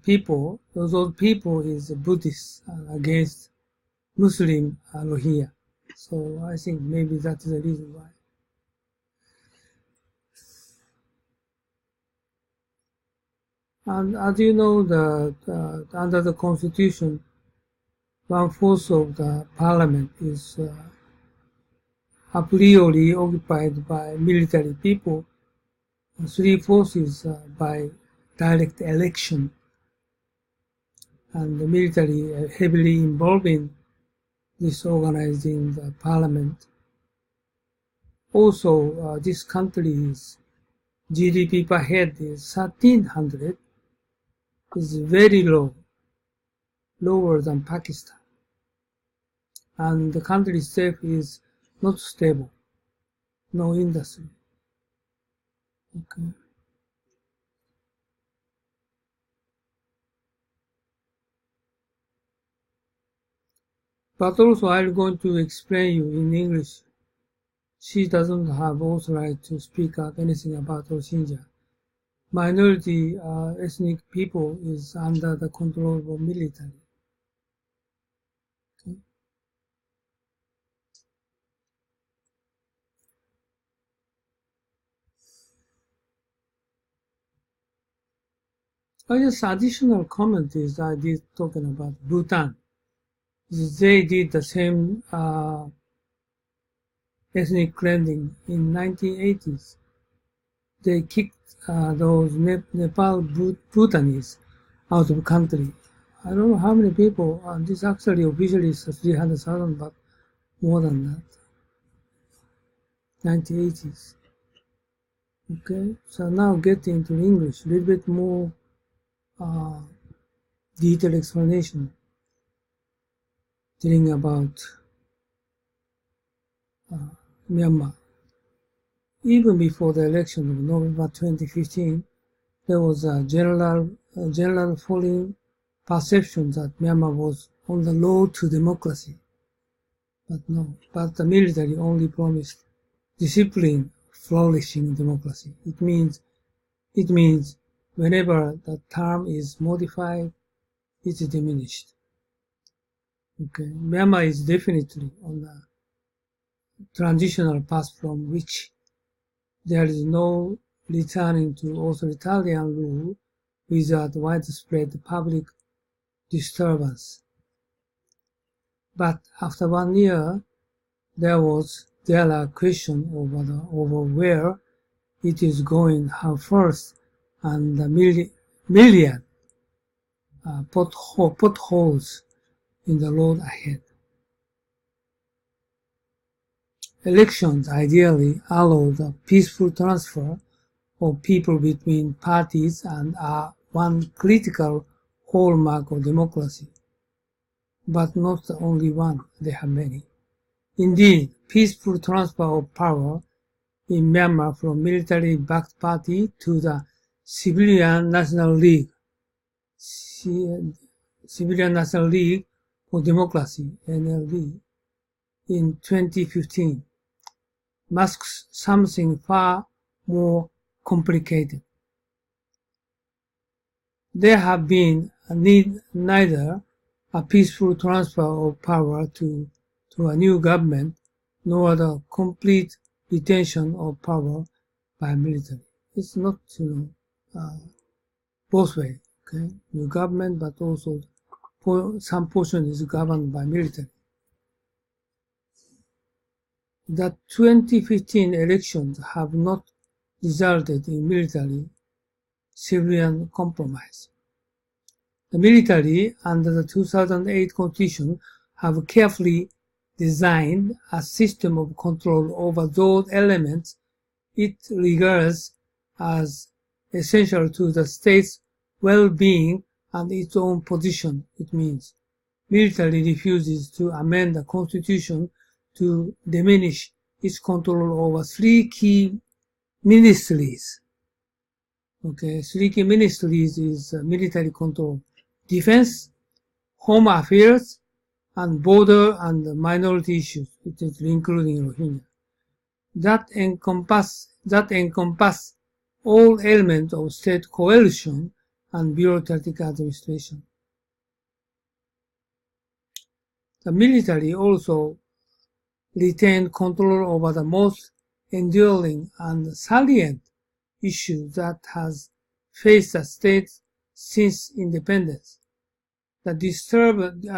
people. Those people is Buddhist against Muslim Rohingya. So I think maybe that is the reason why. And as you know, under the constitution, 1/4 of the parliament is a priori occupied by military people. 3/4 is by direct election, and the military heavily involved in disorganizing the parliament. Also, this country's GDP per head is 1,300. Is very low, lower than Pakistan. And the country itself is not stable, no industry. Okay. But also I'm going to explain you in English. She doesn't have authorized to speak out anything about Rohingya. minority ethnic people is under the control of military. Okay. Just additional comment is I did talking about Bhutan. They did the same ethnic cleansing in 1980s. They kicked those Nepal Bhutanese out of the country. I don't know how many people. This actually officially is 300,000, but more than that. 1980s. Okay, so now get into English. A little bit more detailed explanation telling about Myanmar. Even before the election of November 2015, there was a general foreign perception that Myanmar was on the road to democracy. But the military only promised discipline, flourishing democracy. It means whenever the term is modified, it's diminished. Okay, Myanmar is definitely on the transitional path from which there is no returning to authoritarian rule without widespread public disturbance. But after 1 year, there are questions over where it is going, how first, and the million potholes in the road ahead. Elections ideally allow the peaceful transfer of people between parties and are one critical hallmark of democracy, but not the only one. They have many. Indeed, peaceful transfer of power in Myanmar from military-backed party to the Civilian National League for Democracy, NLD, in 2015 masks something far more complicated. There have been neither a peaceful transfer of power to a new government nor the complete retention of power by military. It's not, both ways. Okay, new government, but also some portion is governed by military. The 2015 elections have not resulted in military-civilian compromise. The military, under the 2008 Constitution, have carefully designed a system of control over those elements it regards as essential to the state's well-being and its own position. It means military refuses to amend the Constitution to diminish its control over 3 key ministries. Okay, 3 key ministries is military control: defense, home affairs, and border and minority issues, which is including Rohingya. That encompass all elements of state coalition and bureaucratic administration. The military also retained control over the most enduring and salient issue that has faced the state since independence: the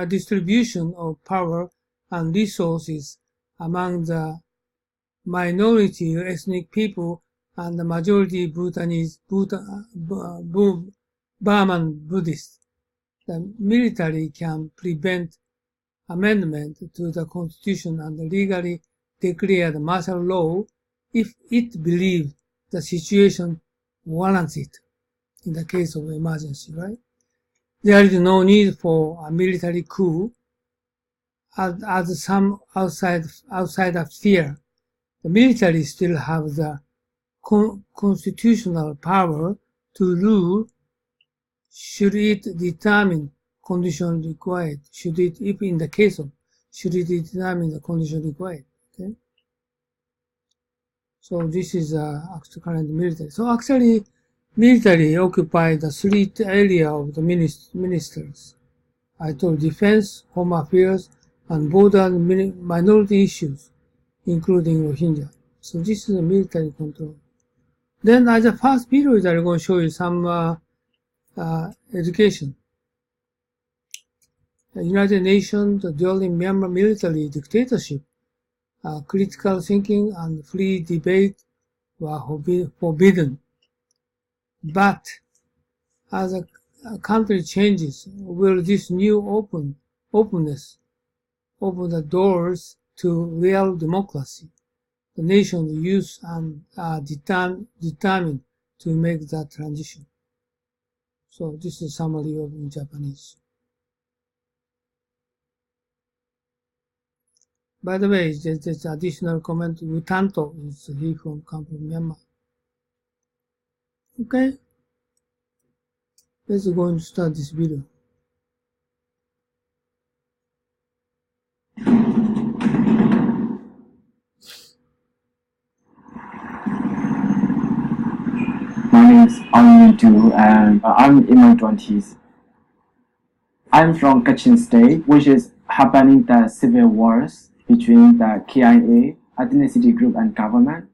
distribution of power and resources among the minority ethnic people and the majority Burman Buddhists. The military can prevent amendment to the Constitution and legally declare the martial law if it believes the situation warrants it, in the case of emergency, right? There is no need for a military coup, as some outsiders fear. The military still have the constitutional power to rule should it determine conditions required, should it determine the condition required. Okay. So this is current military. So actually, military occupied the three areas of the ministers. I told defense, home affairs, and border and minority issues, including Rohingya. So this is a military control. Then as a first period, I'm going to show you some education. The United Nations, during Myanmar military dictatorship, critical thinking and free debate were forbidden. But as a country changes, will this new openness open the doors to real democracy? The nation's youth are determined to make that transition. So this is a summary of in Japanese. By the way, there's additional comment. Utanto is he come from Myanmar. Okay. Let's go and start this video. My name is unno, and I'm in my 20s. I'm from Kachin State, which is happening the civil wars between the KIA, ethnicity group, and government.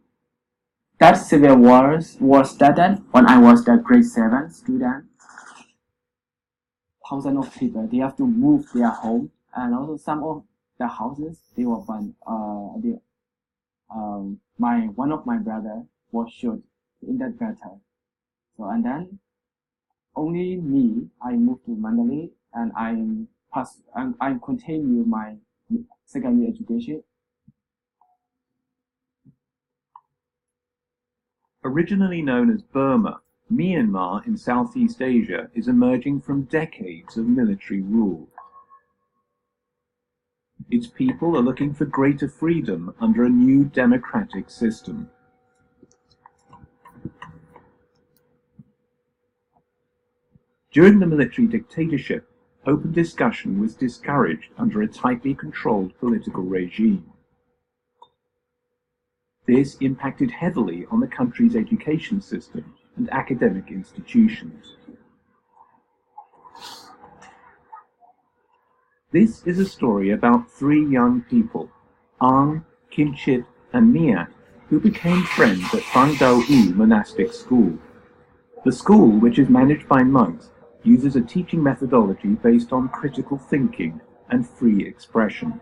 That civil wars was started when I was the grade 7 student. Thousands of people, they have to move their home, and also some of the houses, they were burned. One of my brother was shot in that battle. So, and then only me, I moved to Mandalay, and I continue my secondary education. Originally known as Burma, Myanmar in Southeast Asia is emerging from decades of military rule. Its people are looking for greater freedom under a new democratic system. During the military dictatorship, open discussion was discouraged under a tightly controlled political regime. This impacted heavily on the country's education system and academic institutions. This is a story about three young people, Ang, Kinchit, and Miat, who became friends at Fangdao-U Monastic School. The school, which is managed by monks, uses a teaching methodology based on critical thinking and free expression.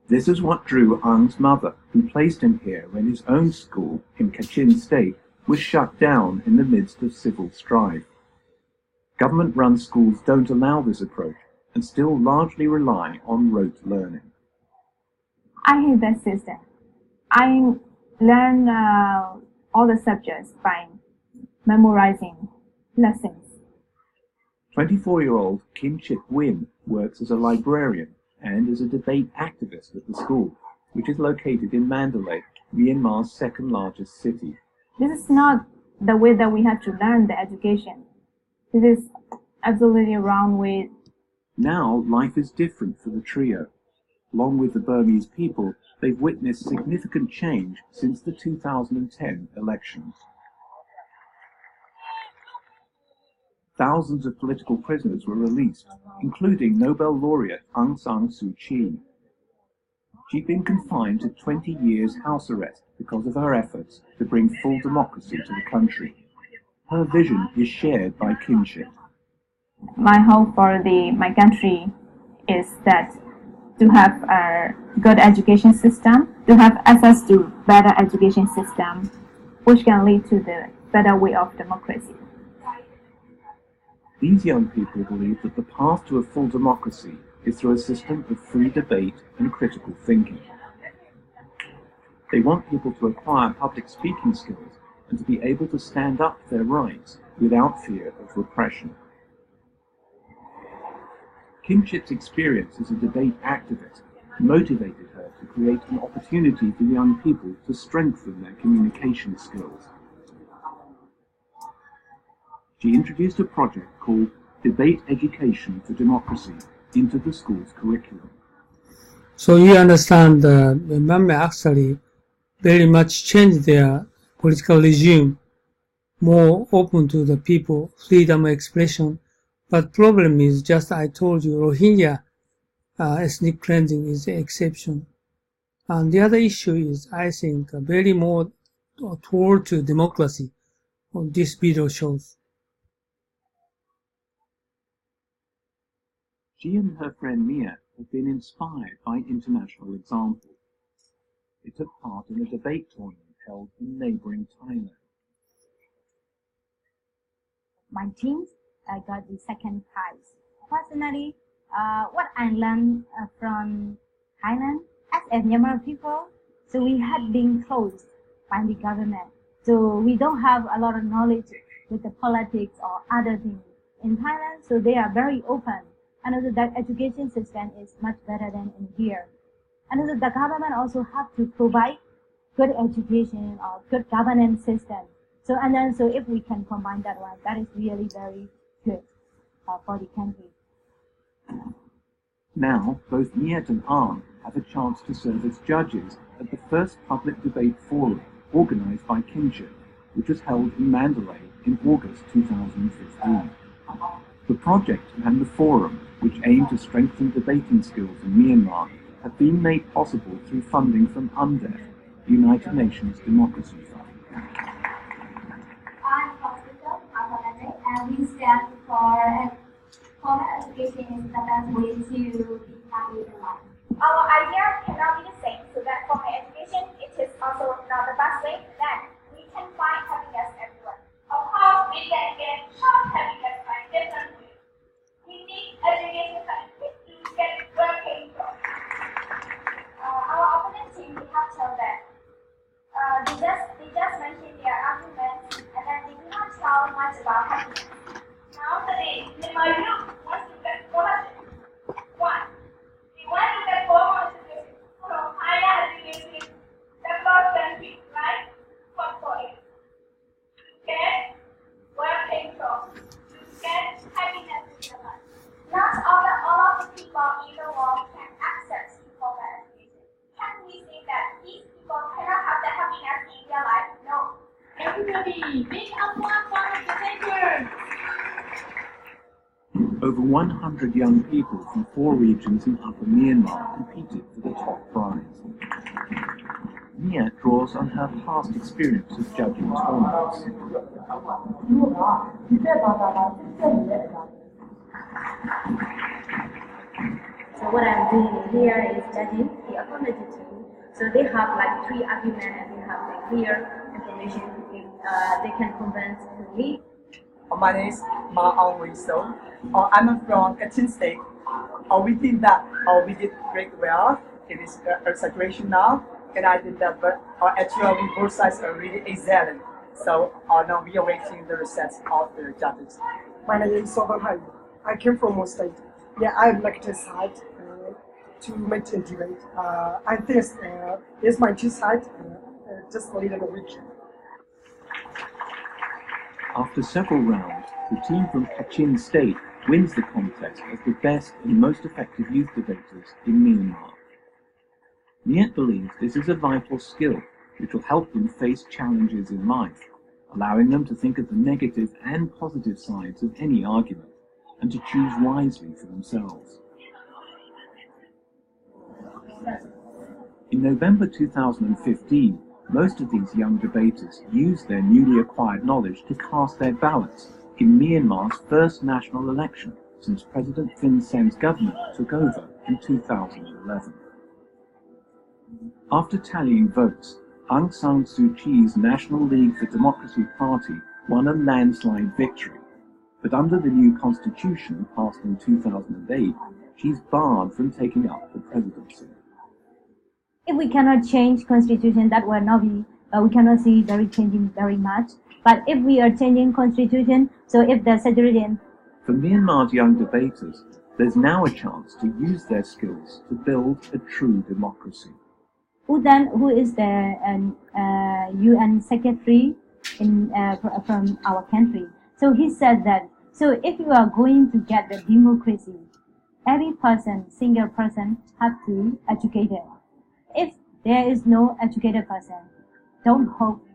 This is what drew Ang's mother, who placed him here when his own school in Kachin State was shut down in the midst of civil strife. Government-run schools don't allow this approach and still largely rely on rote learning. I hate that system. I learn all the subjects by memorizing lessons. 24-year-old Kinchit Win works as a librarian and as a debate activist at the school, which is located in Mandalay, Myanmar's second largest city. This is not the way that we have to learn the education. This is absolutely wrong way. Now life is different for the trio. Along with the Burmese people, they've witnessed significant change since the 2010 elections. Thousands of political prisoners were released, including Nobel laureate Aung San Suu Kyi. She'd been confined to 20 years house arrest because of her efforts to bring full democracy to the country. Her vision is shared by Kinchit. My hope for my country is that to have a good education system, to have access to better education system, which can lead to the better way of democracy. These young people believe that the path to a full democracy is through a system of free debate and critical thinking. They want people to acquire public speaking skills and to be able to stand up for their rights without fear of repression. Kinchit's experience as a debate activist motivated her to create an opportunity for young people to strengthen their communication skills. She introduced a project called Debate Education for Democracy into the school's curriculum. So you understand Myanmar actually very much changed their political regime more open to the people, freedom of expression. But problem is just I told you, Rohingya ethnic cleansing is the exception. And the other issue is, I think, very more toward to democracy. This video shows. She and her friend Mia have been inspired by international example. They took part in a debate tournament held in neighbouring Thailand. My team got the second prize. Personally, what I learned from Thailand, as a Myanmar people, so we had been closed by the government. So we don't have a lot of knowledge with the politics or other things in Thailand. So they are very open. And also that education system is much better than in here. And also the government also have to provide good education or good governance system. So if we can combine that one, that is really very good for the country. Now, both Niet and Arn have a chance to serve as judges at the first public debate forum organised by Kinship, which was held in Mandalay in August 2015. The project and the forum, which aim to strengthen debating skills in Myanmar, have been made possible through funding from UNDEF, the United Nations Democracy Fund. I'm Hospital, and we stand for formal education is the best way to be happy in life. Our idea cannot be the same, so that formal education it is also not the best way that we can find happiness everywhere. Of course, we can get short happiness by different ways. We need education scientists to get it working from. Our opponent team, we have told that they just mentioned their arguments and then they do not tell much about happiness. Now today, in my group wants to get scholarship. One, we want to get formal education from higher education, developed countries like Korea. To get working from, to get happiness in their life. Not all of the people in the world can access formal education. Can we say that these people cannot have the happiness in their life? No. Everybody, big applause for the presenters. Over 100 young people from 4 regions in Upper Myanmar competed for the top prize. Mia draws on her past experience of judging tournaments. So what I'm doing here is judging the affirmative team. So they have like 3 arguments and they have like clear information they can convince to me. My name is unno. I'm from Kachin State. We think that we did great well. It is a situation now, and I did that, but actually both sides are really excellent. So now we are waiting the results of the judges. My name is Soban. I came from Mo State. Yeah, I like this side to make a debate. I think it's my two side, just a little weak. After several rounds, the team from Kachin State wins the contest as the best and most effective youth debaters in Myanmar. Niet believes this is a vital skill which will help them face challenges in life, allowing them to think of the negative and positive sides of any argument and to choose wisely for themselves. In November 2015, most of these young debaters used their newly acquired knowledge to cast their ballots in Myanmar's first national election since President Thein Sein's government took over in 2011. After tallying votes, Aung San Suu Kyi's National League for Democracy party won a landslide victory, but under the new constitution passed in 2008, she's barred from taking up the presidency. If we cannot change constitution, that will not be, we cannot see very changing very much. But if we are changing constitution, so if the suggestion. For Myanmar's young debaters, there's now a chance to use their skills to build a true democracy. Who is the UN secretary from our country? So he said that, so if you are going to get the democracy, every person, single person, have to educate it. If there is no educated person, don't hope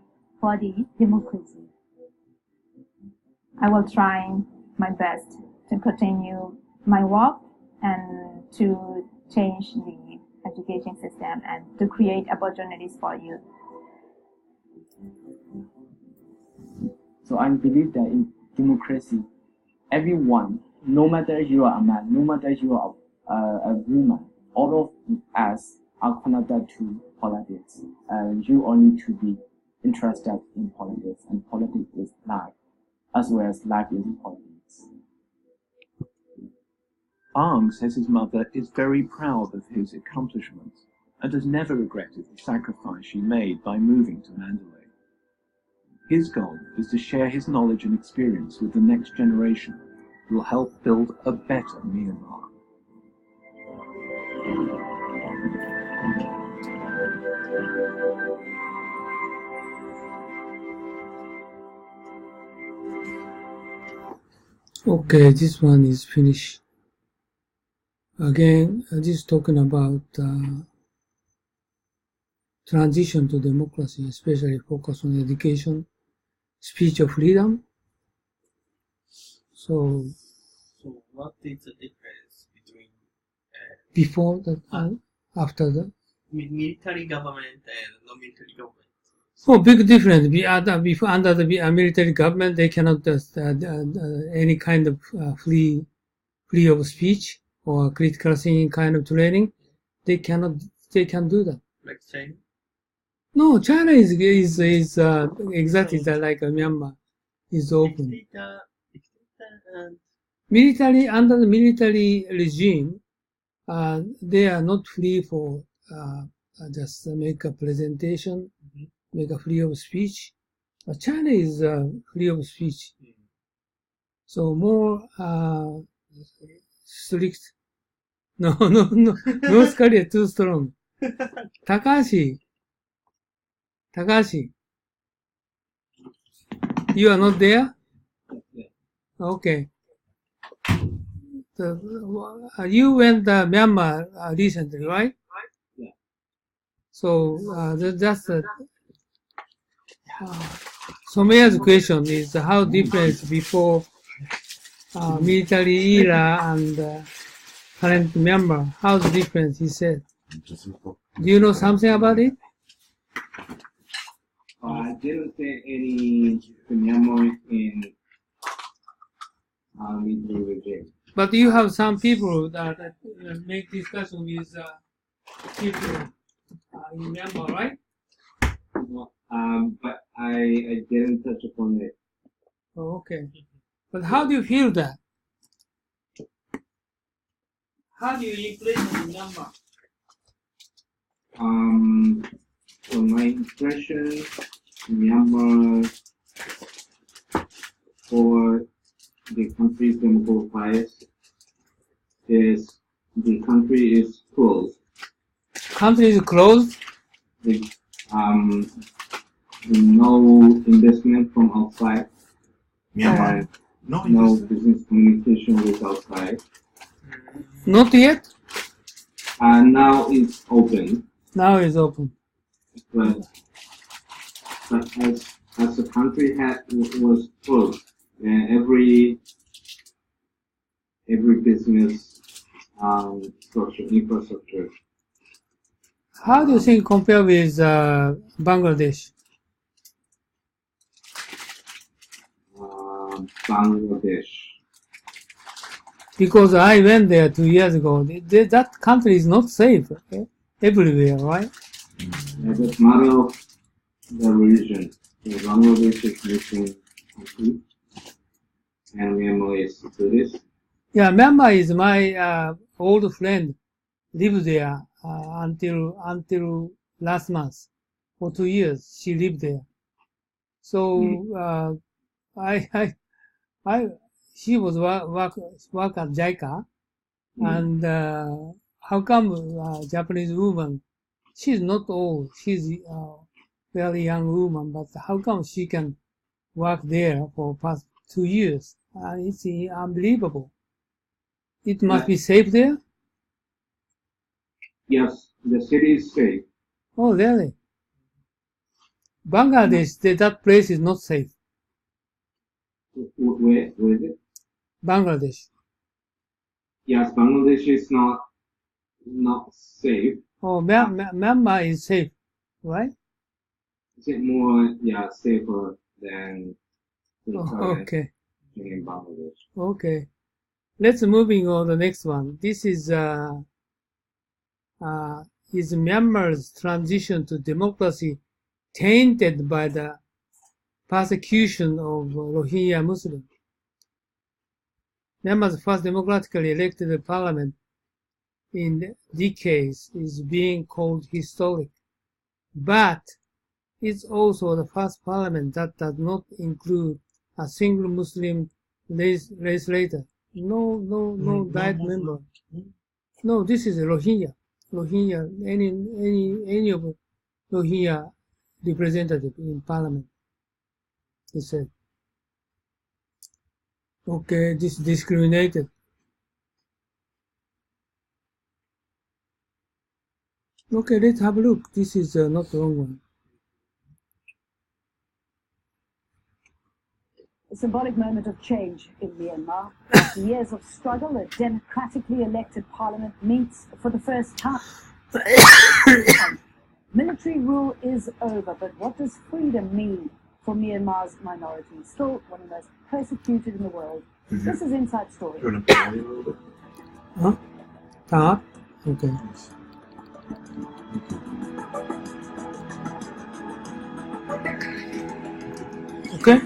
for the democracy. I will try my best to continue my work and to change the education system and to create opportunities for youth. So I believe that in democracy, everyone, no matter you are a man, no matter you are a woman, all of us are connected to politics. You all need to be interested in politics, and politics is life, as well as life is politics. Ang says his mother is very proud of his accomplishments and has never regretted the sacrifice she made by moving to Mandalay. His goal is to share his knowledge and experience with the next generation who will help build a better Myanmar. Okay, this one is finished. Again, this is talking about transition to democracy, especially focus on education, speech of freedom. So what is the difference between before that and after that? Military government and non-military government? Oh, big difference. Before under the military government, they cannot any kind of free of speech or critical thinking kind of training. They can do that. Like China? No, China is exactly like Myanmar is open. Military, under the military regime, they are not free for just make a presentation, make a free of speech. But China is free of speech. So more strict. No, North Korea too strong. Takashi, you are not there? Okay. You went to Myanmar recently, right? Yeah. So that's Somaya's question is how difference before military era and current Myanmar. How's the difference? He said. Do you know something about it? I didn't say any Myanmar in military regime. But you have some people that make discussion with people in Myanmar, right? But I didn't touch upon it. Oh, okay. But how do you feel that? How do you impress in Myanmar? From my impression, Myanmar for the country's democratic is the country is closed. Country is closed? No investment from outside. Myanmar. No business communication with outside. Not yet? Now it's open. Now it's open. But as the country was closed, every business structure, infrastructure. How do you think compare with Bangladesh? Bangladesh. Because I went there 2 years ago. That country is not safe everywhere, right? As a matter of the region, Bangladesh is Muslim country, and Myanmar is Buddhist. Yeah, Myanmar is my old friend. Lived there until last month. For 2 years, she lived there. So she was work at JICA, and how come Japanese woman? She's not old. She's a very young woman, but how come she can work there for past 2 years? It's unbelievable. It must be safe there? Yes, the city is safe. Oh, really? Bangladesh, that place is not safe. What Where is it? Bangladesh. Yes, Bangladesh is not safe. Oh, Myanmar is safe, right? Is it more safer than the current Okay. in Bangladesh? Okay. Let's moving on the next one. This is Myanmar's transition to democracy tainted by the persecution of Rohingya Muslims. Myanmar's first democratically elected parliament in decades is being called historic, but it's also the first parliament that does not include a single Muslim legislator. No diet member. No, this is Rohingya. Any of Rohingya representative in parliament. He said. Okay, this discriminated. Okay, let's have a look. This is not the wrong one. A symbolic moment of change in Myanmar. After years of struggle, a democratically elected parliament meets for the first time. Military rule is over, but what does freedom mean for Myanmar's minority? Still one of the most persecuted in the world. This is Inside Story. Huh? Top? Okay. Okay.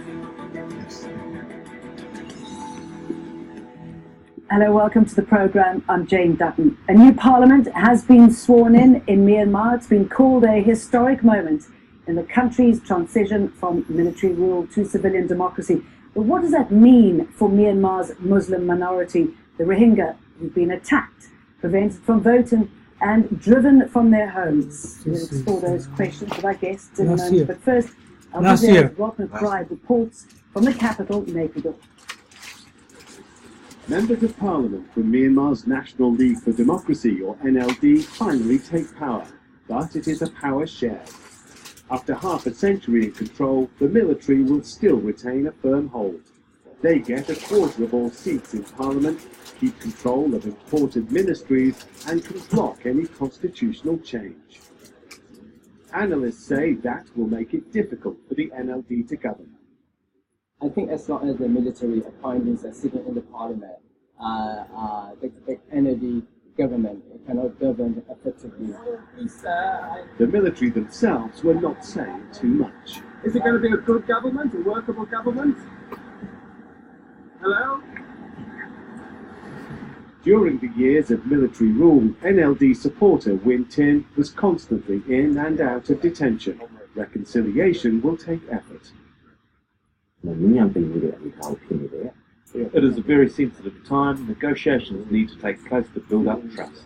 Hello, welcome to the program. I'm Jane Dutton. A new parliament has been sworn in Myanmar. It's been called a historic moment in the country's transition from military rule to civilian democracy. But what does that mean for Myanmar's Muslim minority, the Rohingya, who've been attacked, prevented from voting, and driven from their homes? We'll explore those questions with our guests in a moment. But first, Al Jazeera's Rob McBride reports from the capital, Naypyidaw. Members of Parliament from Myanmar's National League for Democracy, or NLD, finally take power, but it is a power shared. After half a century in control, the military will still retain a firm hold. They get a quarter of all seats in Parliament, keep control of important ministries, and can block any constitutional change. Analysts say that will make it difficult for the NLD to govern. I think as long as the military appointees are sitting in the parliament, the NLD government cannot govern effectively. The military themselves were not saying too much. Is it going to be a good government, a workable government? Hello? During the years of military rule, NLD supporter Win Tin was constantly in and out of detention. Reconciliation will take effort. It is a very sensitive time. Negotiations need to take place to build up trust.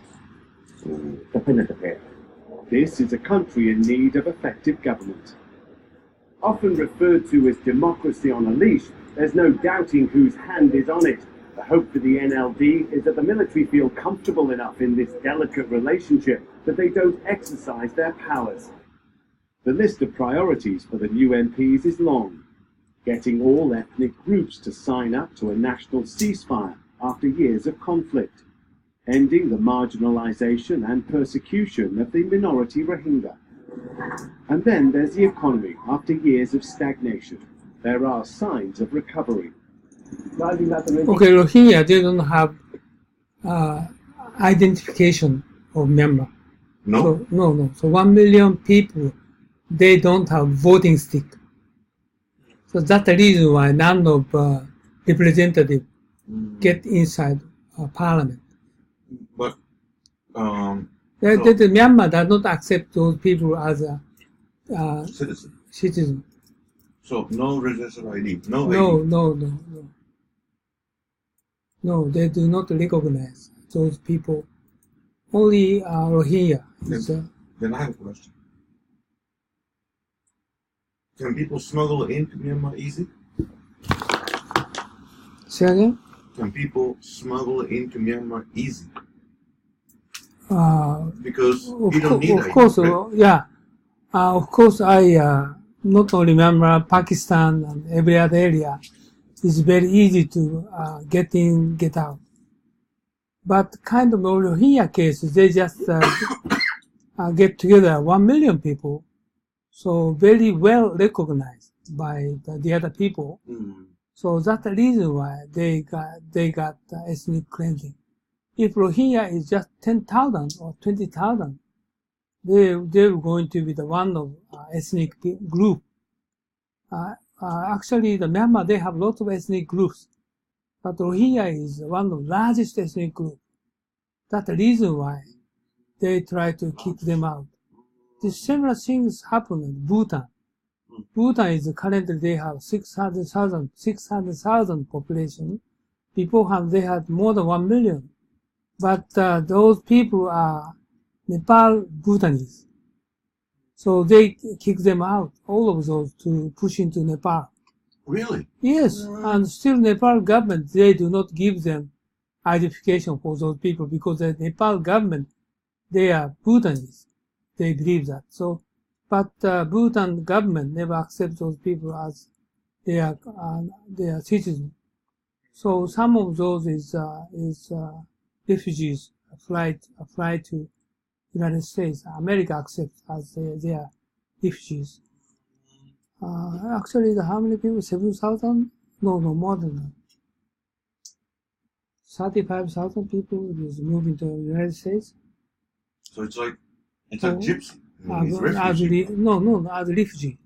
This is a country in need of effective government. Often referred to as democracy on a leash, there's no doubting whose hand is on it. The hope for the NLD is that the military feel comfortable enough in this delicate relationship that they don't exercise their powers. The list of priorities for the new MPs is long. Getting all ethnic groups to sign up to a national ceasefire after years of conflict, ending the marginalization and persecution of the minority Rohingya. And then there's the economy after years of stagnation. There are signs of recovery. Okay, Rohingya, they don't have identification of Myanmar. No? No. So 1 million people, they don't have voting stick. So that's the reason why none of representatives get inside parliament. But Myanmar does not accept those people as a citizen. So no registered ID, no ID. No, they do not recognize those people. Only Rohingya. Then I have a question. Can people smuggle into Myanmar easy? Say again? Can people smuggle into Myanmar easy? Because you don't need of course, yeah. Of course, I not only Myanmar, Pakistan, and every other area, it's very easy to get in, get out. But kind of Rohingya cases, they just get together 1 million people, so very well recognized by the other people. So that's the reason why they got ethnic cleansing. If Rohingya is just 10,000 or 20,000, they're going to be the one of ethnic group. Actually, the Myanmar, they have lots of ethnic groups, but Rohingya is one of the largest ethnic groups. That's the reason why they try to keep them out. These similar things happen in Bhutan. Bhutan is currently, they have 600,000 population. Beforehand, they had more than 1 million. But those people are Nepal Bhutanese. So they kick them out, all of those, to push into Nepal. Really? Yes, and still Nepal government, they do not give them identification for those people because the Nepal government, they are Bhutanese. They believe that. So, but Bhutan government never accepts those people as their citizens. So some of those is refugees fly to United States. America accepts as their refugees. Actually, how many people? 7,000? No, more than that. 35,000 people is moving to the United States. So it's like gypsy. As refugee.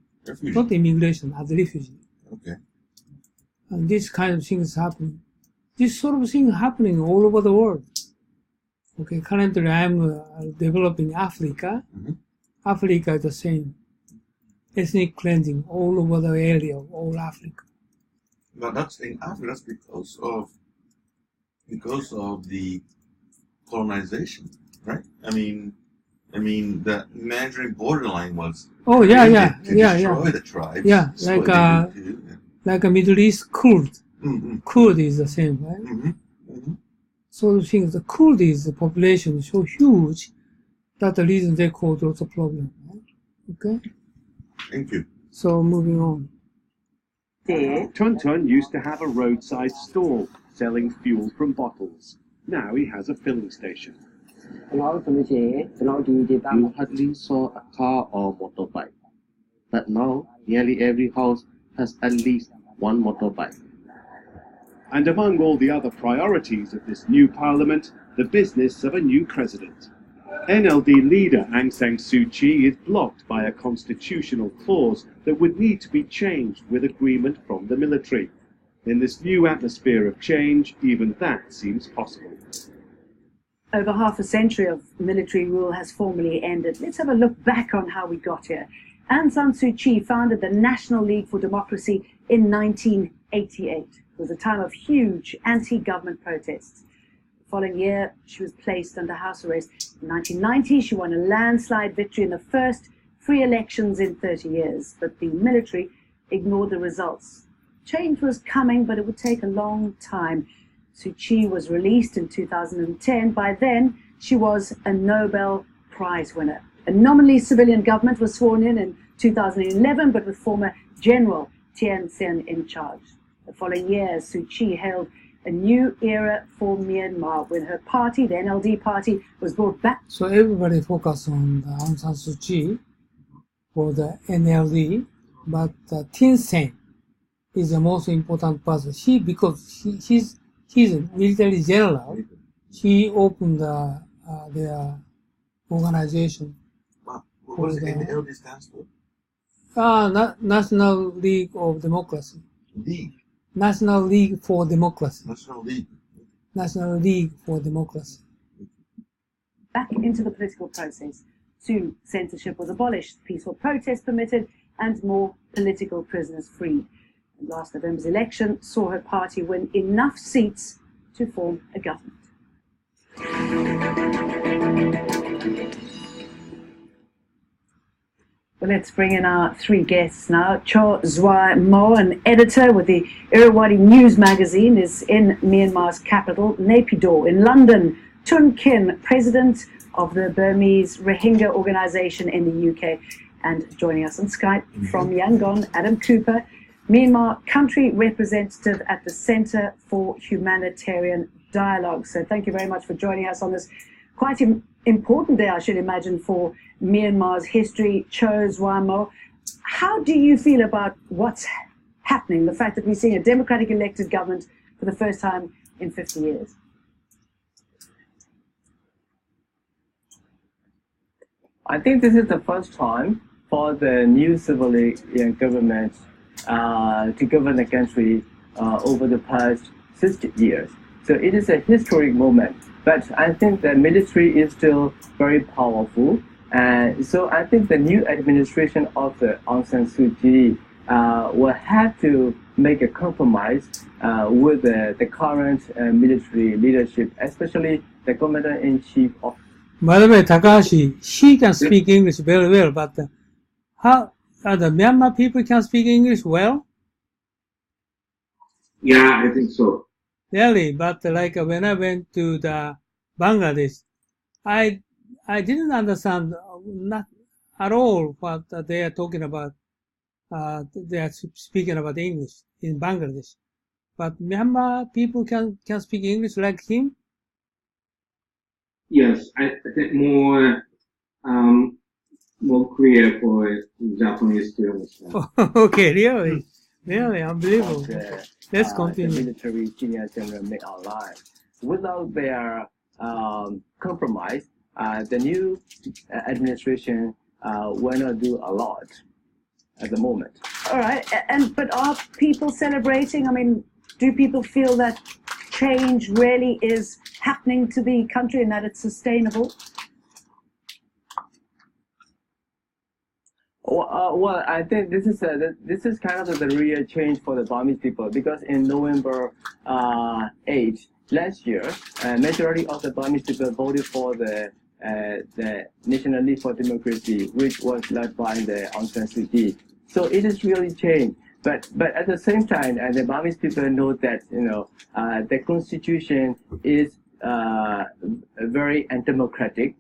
Not immigration, as a refugee. Okay. And this kind of thing is happening. This sort of thing is happening all over the world. Okay, currently I am developing Africa. Africa is the same. Ethnic cleansing all over the area of all Africa. But that's in Africa. That's because of the colonization, right? I mean, the Mandarin borderline was to destroy the tribes. Yeah, like a Middle East Kurd. Kurd is the same, right? So the thing is, the Kurdish population is so huge that's the reason they cause lots of problems. Right? Okay. Thank you. So moving on. Tun Tun used to have a roadside stall selling fuel from bottles. Now he has a filling station. You hardly saw a car or motorbike, but now nearly every house has at least one motorbike. And among all the other priorities of this new parliament, the business of a new president. NLD leader Aung San Suu Kyi is blocked by a constitutional clause that would need to be changed with agreement from the military. In this new atmosphere of change, even that seems possible. Over half a century of military rule has formally ended. Let's have a look back on how we got here. Aung San Suu Kyi founded the National League for Democracy in 1988. It was a time of huge anti-government protests. The following year, she was placed under house arrest. In 1990, she won a landslide victory in the first free elections in 30 years, but the military ignored the results. Change was coming, but it would take a long time. Suu Kyi was released in 2010. By then, she was a Nobel Prize winner. A nominally civilian government was sworn in 2011, but with former General Thein Sein in charge. The following year, Suu Kyi hailed a new era for Myanmar when her party, the NLD party, was brought back. So everybody focus on Aung San Suu Kyi for the NLD, but Thein Sein is the most important person. Because he's a military general, he opened their organization. What does NLD stands for? National League of Democracy. League? National League for Democracy. National League. National League for Democracy. Back into the political process. Soon, censorship was abolished, peaceful protest permitted, and more political prisoners freed. And last November's election saw her party win enough seats to form a government. Well, let's bring in our three guests now. Cho Zwai Mo, an editor with the Irrawaddy News magazine, is in Myanmar's capital, Naypyidaw. In London, Tun Kim, president of the Burmese Rohingya organization in the UK. And joining us on Skype from Yangon, Adam Cooper, Myanmar country representative at the Center for Humanitarian Dialogue. So thank you very much for joining us on this quite important day, I should imagine, for Myanmar's history. Chose Wamo, how do you feel about what's happening, the fact that we're seeing a democratic elected government for the first time in 50 years? I think this is the first time for the new civilian government to govern the country over the past 60 years. So it is a historic moment, but I think the military is still very powerful. And so I think the new administration of the Aung San Suu Kyi will have to make a compromise with the current military leadership, especially the commander-in-chief of. By the way, Takahashi, he can speak English very well, but how the Myanmar people can speak English well? Yeah, I think so. Really, but like when I went to the Bangladesh, I didn't understand not at all what they are talking about. They are speaking about English in Bangladesh, but Myanmar people can speak English like him. Yes, I think more clear for Japanese to understand. Okay, really, unbelievable. Let's continue. The military senior general make our life. Without their compromise, the new administration will not do a lot at the moment. All right, but are people celebrating? I mean, do people feel that change really is happening to the country and that it's sustainable? Well, I think this is kind of the real change for the Burmese people, because in November 8 last year, majority of the Burmese people voted for the National League for Democracy, which was led by the Aung San Suu Kyi. So it is really changed. But at the same time, the Burmese people know that the constitution is very undemocratic.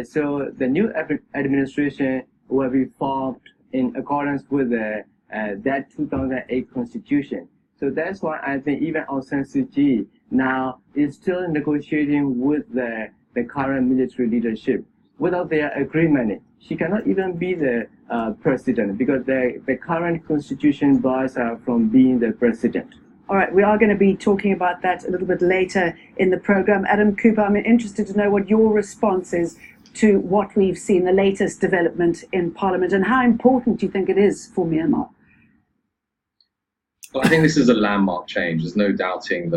So the new administration will be formed in accordance with that 2008 constitution. So that's why I think even Aung San Suu Kyi now is still negotiating with the current military leadership. Without their agreement, she cannot even be the president, because the current constitution bars her from being the president. All right, we are going to be talking about that a little bit later in the program. Adam Cooper, I'm interested to know what your response is to what we've seen, the latest development in Parliament, and how important do you think it is for Myanmar? Well, I think this is a landmark change. There's no doubting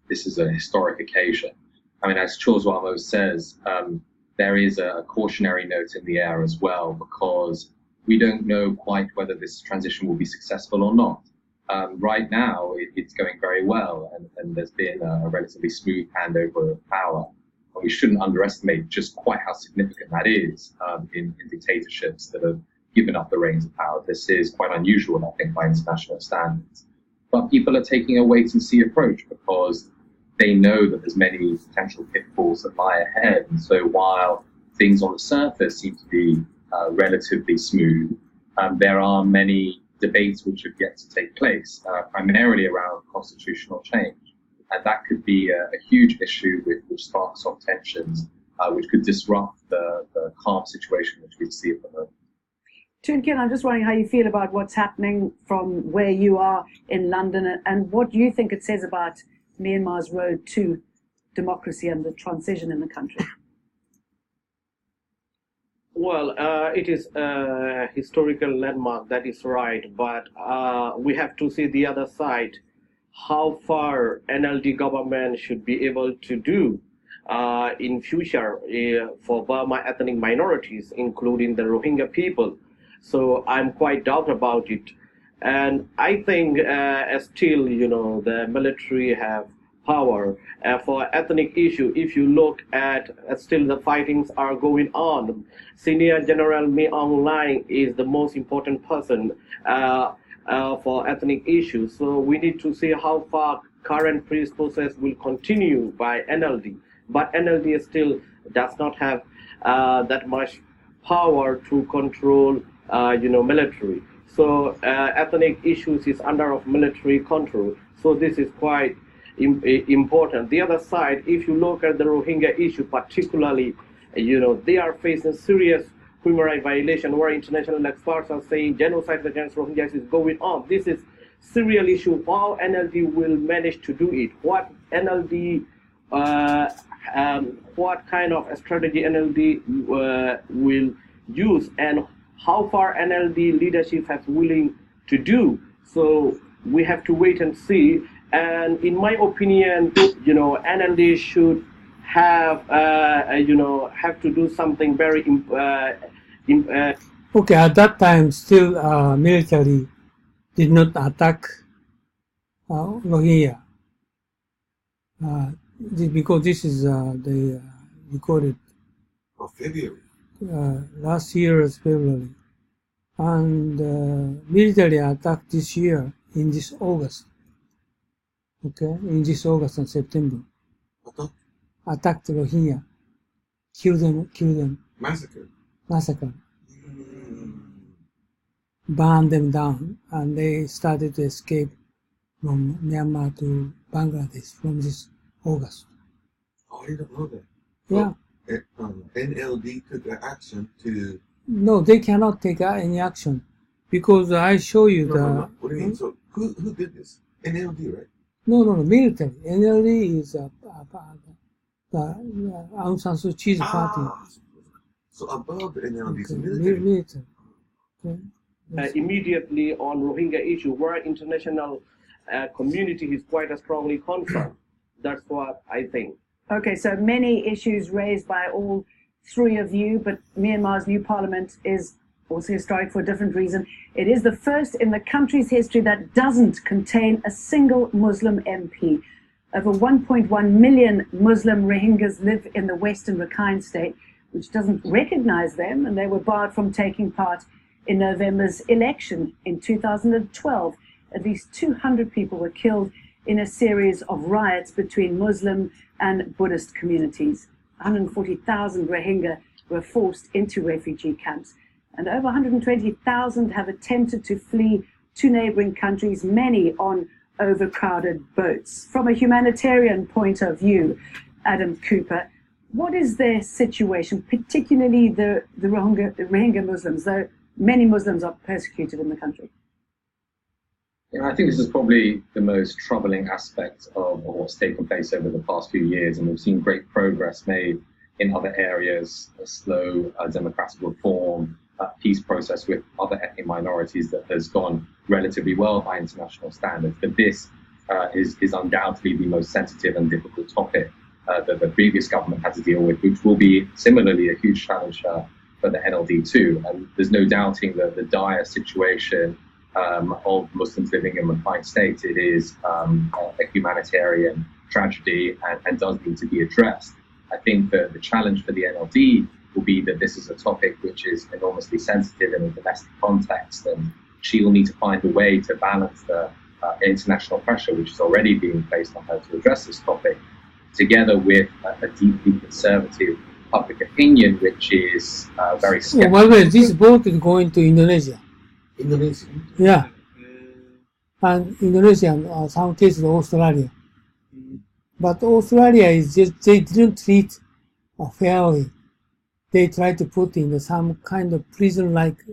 this is a historic occasion. I mean, as Chose Wamo says, there is a cautionary note in the air as well, because we don't know quite whether this transition will be successful or not. Right now, it's going very well, and there's been a relatively smooth handover of power. And we shouldn't underestimate just quite how significant that is in dictatorships that have given up the reins of power. This is quite unusual, I think, by international standards. But people are taking a wait-and-see approach, because they know that there's many potential pitfalls that lie ahead. And so while things on the surface seem to be relatively smooth, there are many debates which have yet to take place, primarily around constitutional change. And that could be a huge issue which sparks off tensions, which could disrupt the calm situation which we see at the moment. Toon Kien, I'm just wondering how you feel about what's happening from where you are in London, and what you think it says about Myanmar's road to democracy and the transition in the country. Well, it is a historical landmark, that is right, but we have to see the other side, how far NLD government should be able to do in future for Burma ethnic minorities, including the Rohingya people. So I'm quite doubt about it. And I think still, the military have power for ethnic issue. If you look at still the fightings are going on. Senior General Mi Aung Hlaing is the most important person for ethnic issues. So we need to see how far current peace process will continue by NLD. But NLD still does not have that much power to control military. So ethnic issues is under of military control. So this is quite important. The other side, if you look at the Rohingya issue particularly, they are facing serious human rights violation where international experts are saying genocide against Rohingyas is going on. This is serial issue. How NLD will manage to do it? What NLD, what kind of a strategy NLD will use, and how far NLD leadership has willing to do. So we have to wait and see. And in my opinion, NLD should have to do something very Okay, at that time, still military did not attack Rohingya. Because this is, they recorded February. Last year's February. And military attacked this year in this August. Okay, in this August and September. Attacked Rohingya. Kill them. Massacre. Burn them down, and they started to escape from Myanmar to Bangladesh from this August. Oh, I didn't know that. Yeah. NLD took action to... No, they cannot take any action because I show you No. What do you mean? So who did this? NLD, right? No, military. NLD is Aung San Suu Kyi's party. So above the NLD is military. Okay. Immediately on Rohingya issue, where international community is quite strongly concerned. That's what I think. Okay, so many issues raised by all three of you, but Myanmar's new parliament is also historic for a different reason. It is the first in the country's history that doesn't contain a single Muslim MP. Over 1.1 million Muslim Rohingyas live in the western Rakhine state, which doesn't recognize them, and they were barred from taking part in November's election in 2012. At least 200 people were killed in a series of riots between Muslim and Buddhist communities. 140,000 Rohingya were forced into refugee camps, and over 120,000 have attempted to flee to neighboring countries, many on overcrowded boats. From a humanitarian point of view, Adam Cooper, what is their situation, particularly the Rohingya Muslims, though many Muslims are persecuted in the country? I think this is probably the most troubling aspect of what's taken place over the past few years, and we've seen great progress made in other areas, a slow democratic reform, peace process with other ethnic minorities that has gone relatively well by international standards. But this is undoubtedly the most sensitive and difficult topic that the previous government had to deal with, which will be similarly a huge challenge for the NLD too. And there's no doubting that the dire situation of Muslims living in Rakhine State, it is a humanitarian tragedy and does need to be addressed. I think that the challenge for the NLD will be that this is a topic which is enormously sensitive in a domestic context, and she will need to find a way to balance the international pressure which is already being placed on her to address this topic, together with a deeply conservative public opinion which is very skeptical. By the way, this boat is going to Indonesia. Indonesia? Yeah. And Indonesia and some cases Australia. But Australia is just, they didn't treat fairly. They tried to put in some kind of prison-like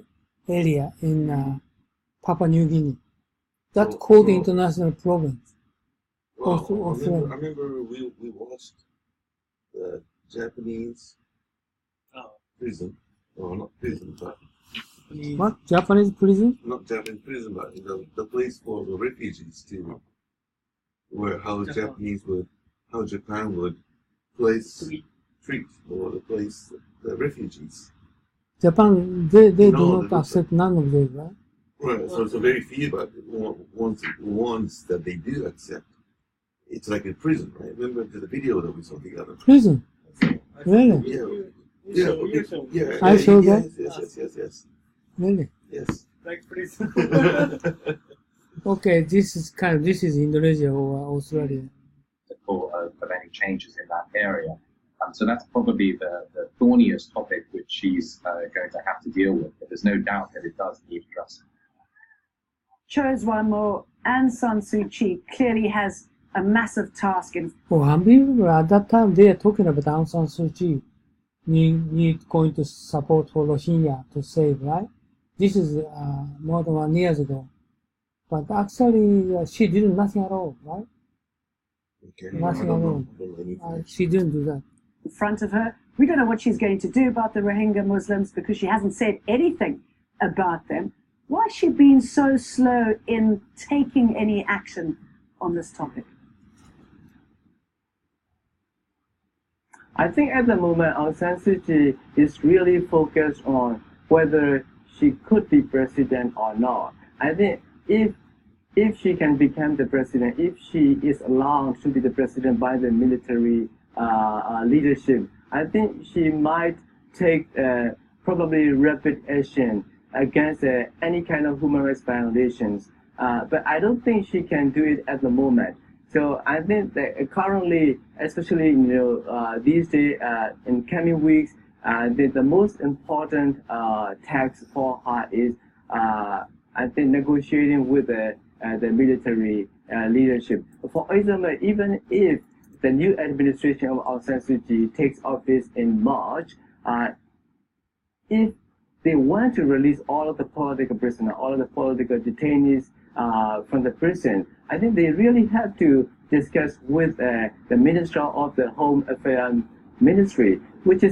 area in Papua New Guinea. That caused international problems. Well, I remember we watched the Japanese prison. Well, not prison, but... What? Japanese prison? Not Japanese prison, but the place for the refugees too. Where how Japan would treat or place the refugees. Japan, they do not accept none of those, right? Right, so it's a very few, but ones that they do accept, it's like a prison, right? Remember the video that we saw together? Prison? Really? Yeah. I saw that. Yes. Really? Yes. Like prison. Okay, this is Indonesia or Australia. Of any changes in that area. So that's probably the thorniest topic which she's going to have to deal with. But there's no doubt that it does need addressing. shows one more. Aung San Suu Kyi clearly has a massive task in. Well, unbelievable. At that time, they are talking about Aung San Suu Kyi need going to support for Rohingya to save, right? This is more than 1 year ago. But actually, she did nothing at all, right? Okay. Nothing at all. She didn't do that. In front of her. We don't know what she's going to do about the Rohingya Muslims because she hasn't said anything about them. Why has she been so slow in taking any action on this topic? I think at the moment Aung San Suu Kyi is really focused on whether she could be president or not. I think if she can become the president, if she is allowed to be the president by the military leadership, I think she might take probably rapid action against any kind of human rights violations. But I don't think she can do it at the moment. So I think that currently, especially these days, in coming weeks, the most important task for her is I think negotiating with the military leadership. For example, even if the new administration of Aung San Suu Kyi takes office in March, if they want to release all of the political prisoners, all of the political detainees from the prison, I think they really have to discuss with the Minister of the Home Affairs Ministry, which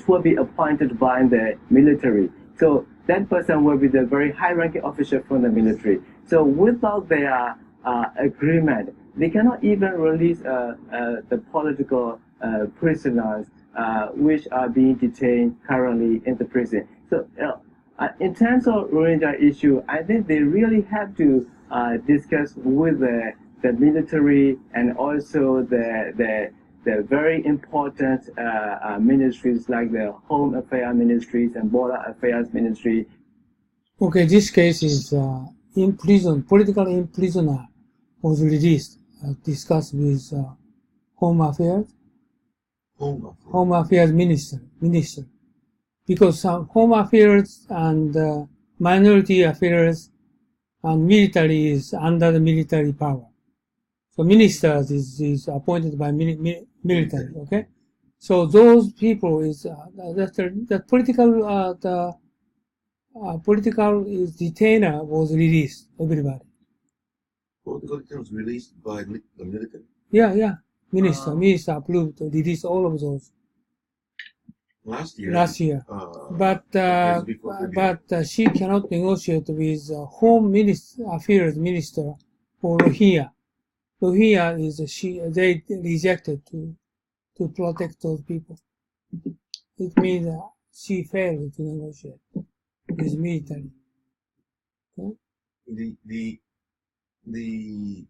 will be appointed by the military. So that person will be the very high-ranking official from the military. So without their agreement, they cannot even release the political prisoners which are being detained currently in the prison. So in terms of Rohingya issue, I think they really have to discuss with the military and also the very important ministries like the Home Affairs Ministries and Border Affairs Ministry. Okay, this case is in prison, political imprisoner was released, discussed with Home Affairs Minister. Because Home Affairs and Minority Affairs and military is under the military power. So ministers is appointed by military, okay? So those people is, the political detainer was released, everybody. Political detainer was released by the military? Yeah. Minister approved to release all of those. Last year. But she cannot negotiate with Home Affairs Minister for Rohingya. Rohingya they rejected to protect those people. It means she failed to negotiate with military. Okay? The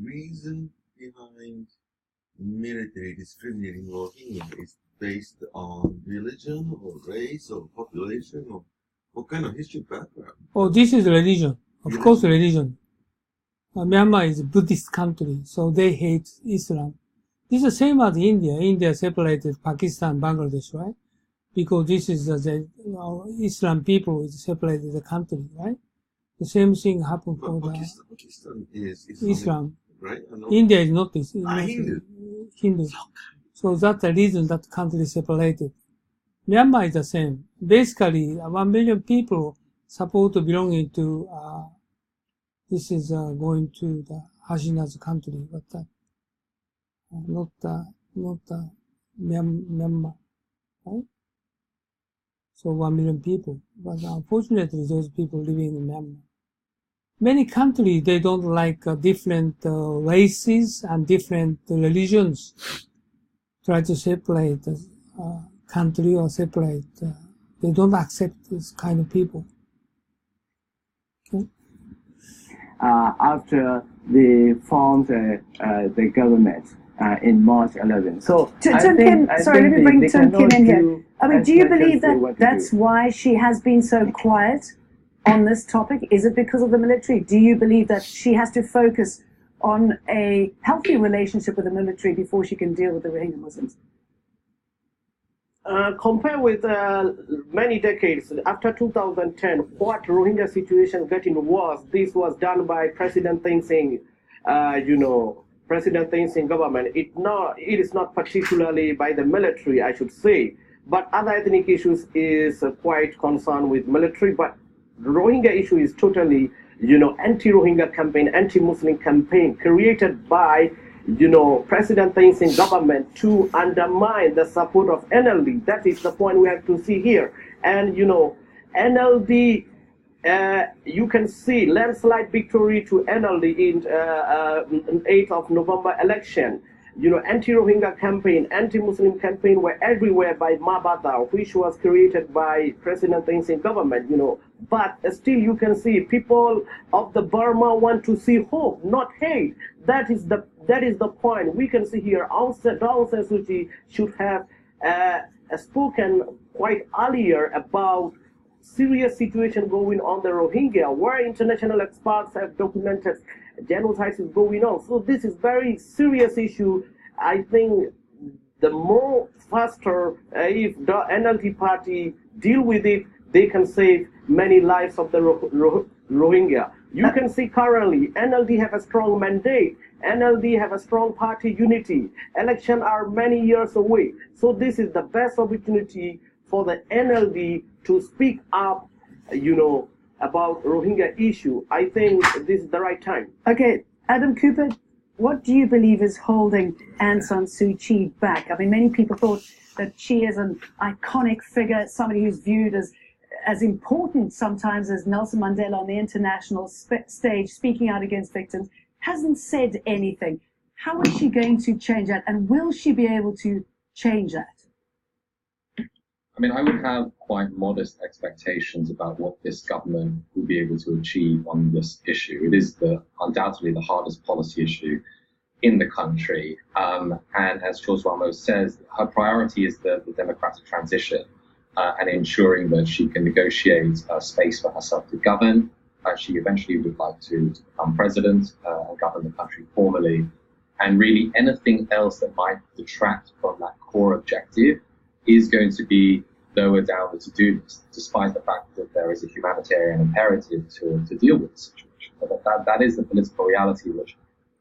reason behind military discriminating Rohingya is based on religion or race or population or what kind of history background? Oh, this is religion. Of course, religion. Myanmar is a Buddhist country, so they hate Islam. This is the same as India. India separated Pakistan, Bangladesh, right? Because this is Islam people separated the country, right? The same thing happened for Pakistan is Islam. Right? India is not this. Hindu. So that's the reason that country is separated. Myanmar is the same. Basically, 1 million people supposed to belonging to, this is going to the Hashina's country, but not Myanmar, right? So 1 million people. But unfortunately, those people living in Myanmar. Many countries, they don't like different races and different religions. Try to separate the country or separate. They don't accept this kind of people. Okay? After they formed the government in March 11. So Tim Kim, sorry, let me bring Tim Kim in here. I mean, do you believe that that's why she has been so quiet on this topic? Is it because of the military? Do you believe that she has to focus on a healthy relationship with the military before she can deal with the Rohingya Muslims? Compared with many decades after 2010, what Rohingya situation getting worse. This was done by President Thein Sein, President Thein Sein government. It is not particularly by the military, I should say, but other ethnic issues is quite concerned with military. But Rohingya issue is totally, anti-Rohingya campaign, anti-Muslim campaign created by President Thein Sein government to undermine the support of NLD. That is the point we have to see here. And NLD, you can see landslide victory to NLD in 8th of November election. Anti-Rohingya campaign, anti-Muslim campaign were everywhere by Mabata, which was created by President Thein Sein government, But still you can see people of the Burma want to see hope, not hate. That is the point. We can see here Aung San Suu Kyi should have spoken quite earlier about serious situation going on the Rohingya, where international experts have documented genocide is going on. So this is very serious issue. I think the more faster if the NLD party deal with it, they can save many lives of the Rohingya. You can see currently NLD have a strong mandate. NLD have a strong party unity. Elections are many years away. So this is the best opportunity for the NLD to speak up, about Rohingya issue. I think this is the right time. Okay, Adam Cooper, what do you believe is holding Aung San Suu Kyi back? I mean, many people thought that she is an iconic figure, somebody who's viewed as important sometimes as Nelson Mandela on the international stage, speaking out against victims, hasn't said anything. How is she going to change that? And will she be able to change that? I mean, I would have quite modest expectations about what this government will be able to achieve on this issue. It is undoubtedly the hardest policy issue in the country. And as Charles Ramos says, her priority is the democratic transition and ensuring that she can negotiate a space for herself to govern. She eventually would like to become president and govern the country formally. And really anything else that might detract from that core objective is going to be lower down the to-do list, despite the fact that there is a humanitarian imperative to deal with the situation. But that is the political reality which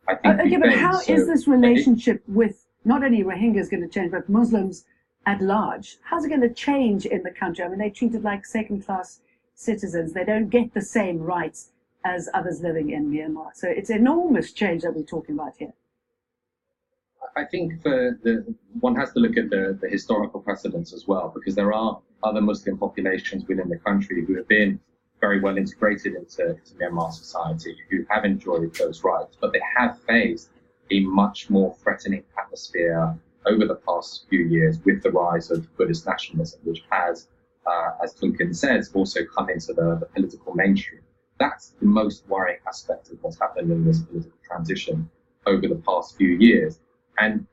I think okay, but how is this relationship with not only Rohingyas going to change, but Muslims at large? How's it going to change in the country? I mean, they're treated like second-class citizens. They don't get the same rights as others living in Myanmar. So it's enormous change that we're talking about here. I think one has to look at the historical precedents as well, because there are other Muslim populations within the country who have been very well integrated into Myanmar society, who have enjoyed those rights, but they have faced a much more threatening atmosphere over the past few years with the rise of Buddhist nationalism, which has, as Duncan says, also come into the political mainstream. That's the most worrying aspect of what's happened in this political transition over the past few years. And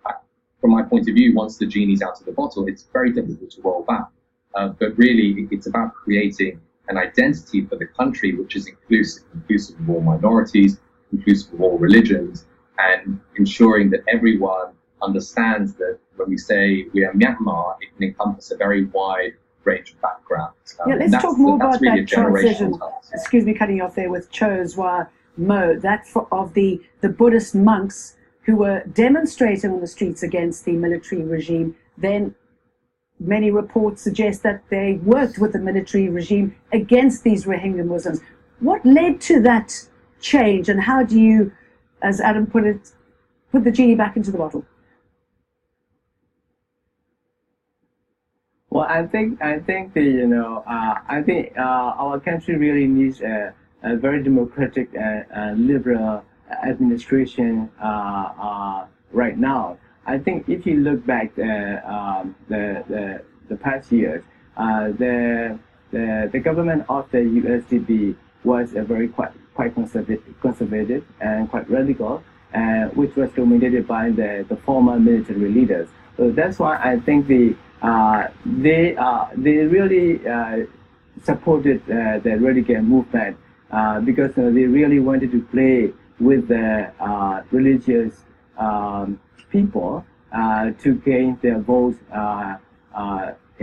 from my point of view, once the genie's out of the bottle, it's very difficult to roll back. But really, it's about creating an identity for the country which is inclusive of all minorities, inclusive of all religions, and ensuring that everyone understands that when we say we are Myanmar, it can encompass a very wide range of backgrounds. Yeah, let's talk more about really that transition. Excuse me, cutting you off there with Choswa Mo, that of the Buddhist monks who were demonstrating on the streets against the military regime. Then many reports suggest that they worked with the military regime against these Rohingya Muslims. What led to that change, and how do you, as Adam put it, put the genie back into the bottle? Well, I think our country really needs a very democratic and liberal administration right now. I think if you look back the past years, the government of the USDP was quite conservative and quite radical, which was dominated by the former military leaders. So that's why I think they really supported the radical movement because they really wanted to play with the religious people to gain their votes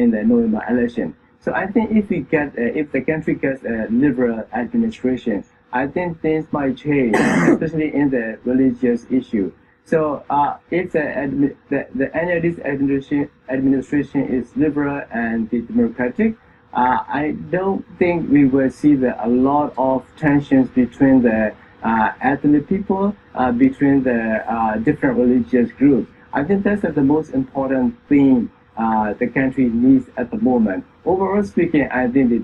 in the November election. So I think if the country gets a liberal administration, I think things might change, especially in the religious issue. So if the NLD's administration is liberal and democratic, I don't think we will see a lot of tensions between the ethnic people, between the different religious groups. I think that's the most important thing the country needs at the moment. Overall speaking, I think the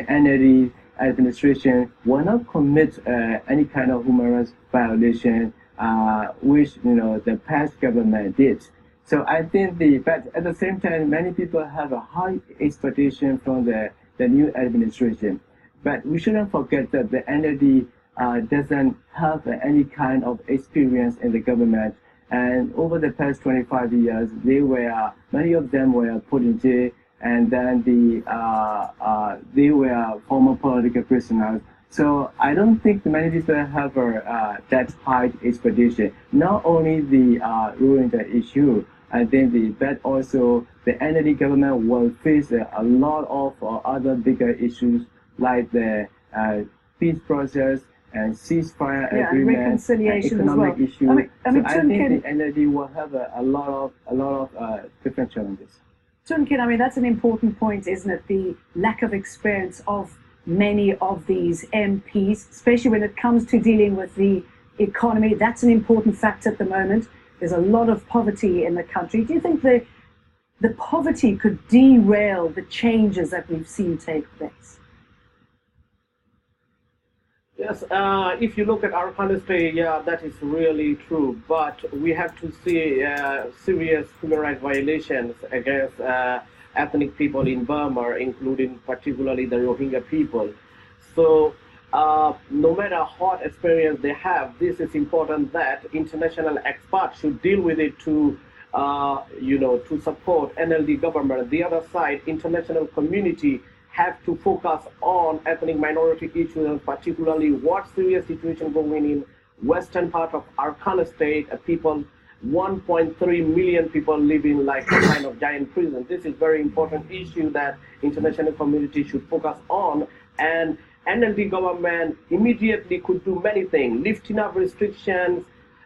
NLD administration will not commit any kind of human rights violation, which the past government did. So I think but at the same time, many people have a high expectation from the new administration. But we shouldn't forget that the NLD doesn't have any kind of experience in the government. And over the past 25 years, many of them were put in jail, and then they were former political prisoners. So I don't think many people have that high expectation. Not only the Rohingya issue, I think but also the NLD government will face a lot of other bigger issues like the peace process and ceasefire agreement, and reconciliation economic as well. issues. I mean, so I think the NLD will have a lot of different challenges. Tunkin, I mean, that's an important point, isn't it? The lack of experience of many of these MPs, especially when it comes to dealing with the economy. That's an important factor at the moment. There's a lot of poverty in the country. Do you think the poverty could derail the changes that we've seen take place? Yes, if you look at our country, yeah, that is really true. But we have to see serious human rights violations against ethnic people in Burma, including particularly the Rohingya people. So no matter what experience they have, this is important that international experts should deal with it to support NLD government. The other side, international community have to focus on ethnic minority issues, and particularly what serious situation going in western part of Arkan state. People, 1.3 million people living like a kind of giant prison. This is very important issue that international community should focus on, and NLD government immediately could do many things, lifting up restrictions,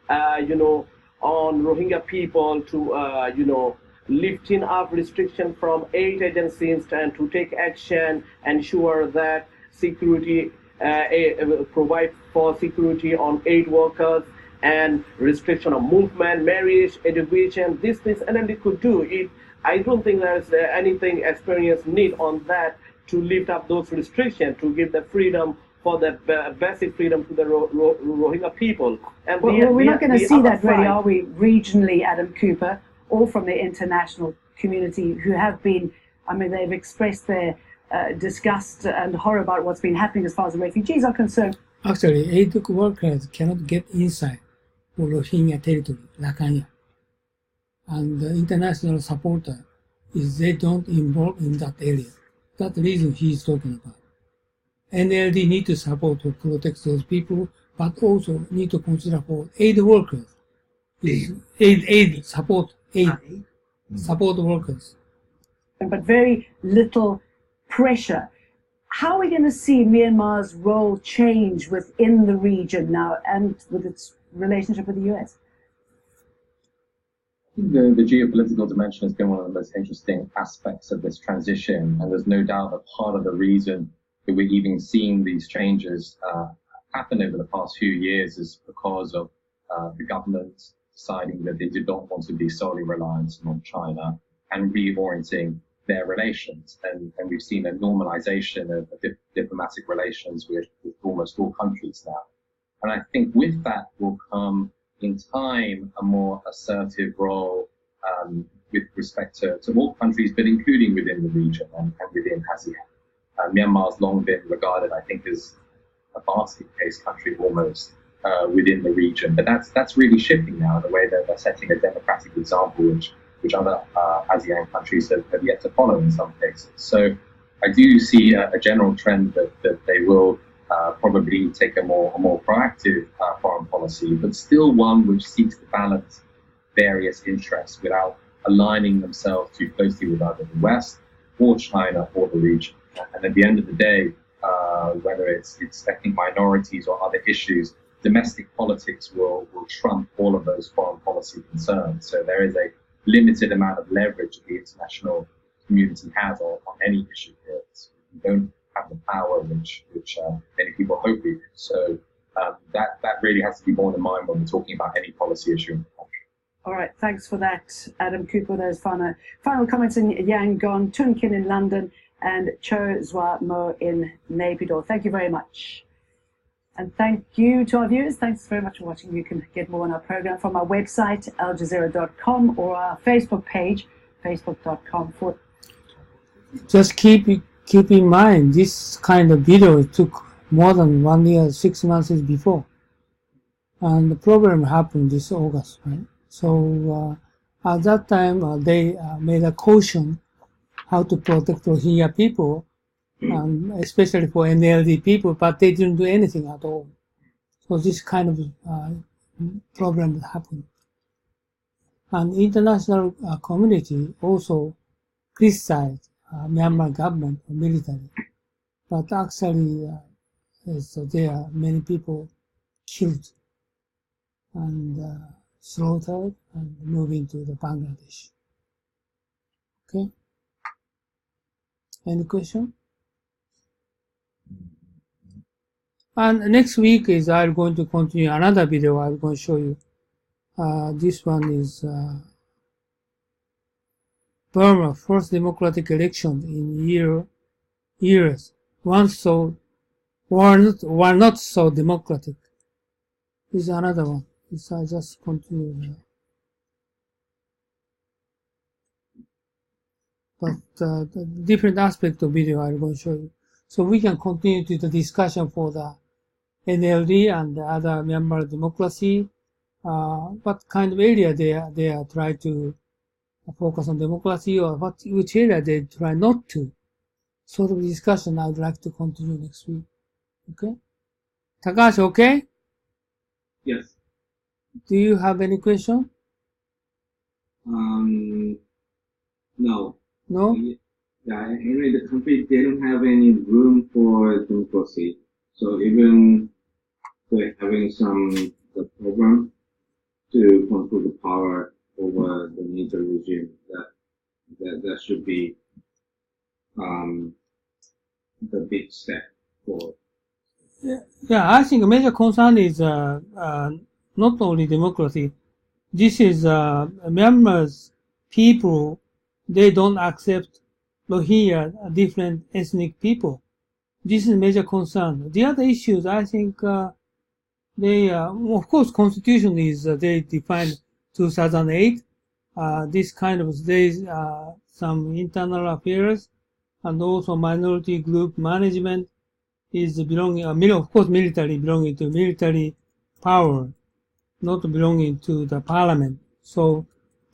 on Rohingya people to, lifting up restriction from aid agencies and to take action, ensure that security, provide for security on aid workers and restriction of movement, marriage, education. This NLD could do. I don't think there's anything experience need on that to lift up those restrictions, to give the freedom for the basic freedom to the Rohingya people. And we're not going to see that really, are we, regionally, Adam Cooper, or from the international community who have been, I mean, they've expressed their disgust and horror about what's been happening as far as the refugees are concerned. Actually, aid workers cannot get inside Rohingya territory, Rakhine. And the international supporter is they don't involve in that area. That's the reason he's talking about. NLD need to support to protect those people, but also need to consider for aid workers. Support workers. But very little pressure. How are we going to see Myanmar's role change within the region now and with its relationship with the US? The geopolitical dimension has been one of the most interesting aspects of this transition, and there's no doubt that part of the reason that we're even seeing these changes happen over the past few years is because of the government deciding that they did not want to be solely reliant on China and reorienting their relations. And we've seen a normalization of diplomatic relations with almost all countries now. And I think with that will come, in time, a more assertive role with respect to all countries, but including within the region and within ASEAN. Myanmar's long been regarded, I think, as a basket case country almost within the region. But that's really shifting now, the way that they're setting a democratic example, which other ASEAN countries have yet to follow in some cases. So I do see a general trend that they will probably take a more proactive foreign policy, but still one which seeks to balance various interests without aligning themselves too closely with either the West or China or the region. And at the end of the day, whether it's ethnic minorities or other issues, domestic politics will trump all of those foreign policy concerns. So there is a limited amount of leverage the international community has on any issue here. So we don't have the power which many people hope we do. So that really has to be borne in mind when we're talking about any policy issue in the country. All right, thanks for that, Adam Cooper. Those final comments in Yangon, Tunkin in London, and Cho Zwa Mo in Naypyidaw. Thank you very much. And thank you to our viewers. Thanks very much for watching. You can get more on our program from our website, aljazeera.com, or our Facebook page, facebook.com. Just keep in mind, this kind of video took more than 1 year, 6 months before. And the problem happened this August, right? So at that time, they made a caution how to protect Rohingya people, especially for NLD people, but they didn't do anything at all. So this kind of problem happened. And international community also criticized Myanmar government or military, but actually there are many people killed and slaughtered and moved into the Bangladesh. Okay? Any question? And next week is I'm going to continue another video I'm going to show you. This one is Burma first democratic election in years. Once so were not so democratic. This is another one. This I just continue now. But the different aspect of video I'm going to show you. So we can continue to the discussion for the NLD and the other Myanmar democracy. What kind of area they are trying to focus on democracy, or which area they try not to. Sort of discussion I'd like to continue next week. Okay? Takashi, okay? Yes. Do you have any question? No. No? Yeah, anyway, the country, they don't have any room for democracy. So even they're having the program to control the power over the military regime, that should be the big step forward. Yeah, I think a major concern is not only democracy. This is Myanmar's people, they don't accept Rohingya, different ethnic people. This is a major concern. The other issues, I think, they, of course, constitution is, they defined 2008. This kind of, there's some internal affairs and also minority group management is belonging, of course, military belonging to military power, not belonging to the parliament. So,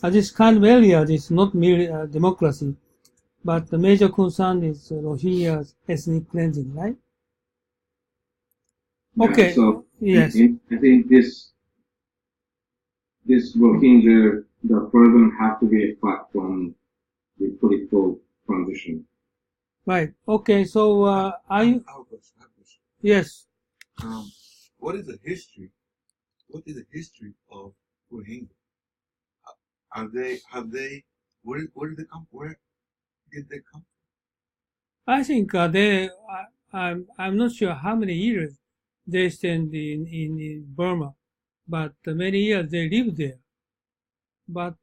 this kind of area is not democracy, but the major concern is Rohingya's ethnic cleansing, right? Okay. Yeah, so yes. I think this Rohingya, the program have to be apart from the political transition. Right. Okay. So, are you? Yes. What is the history? What is the history of Rohingya? Where did they come? Where did they come? I think I'm not sure how many years they spent in Burma, but many years they lived there. But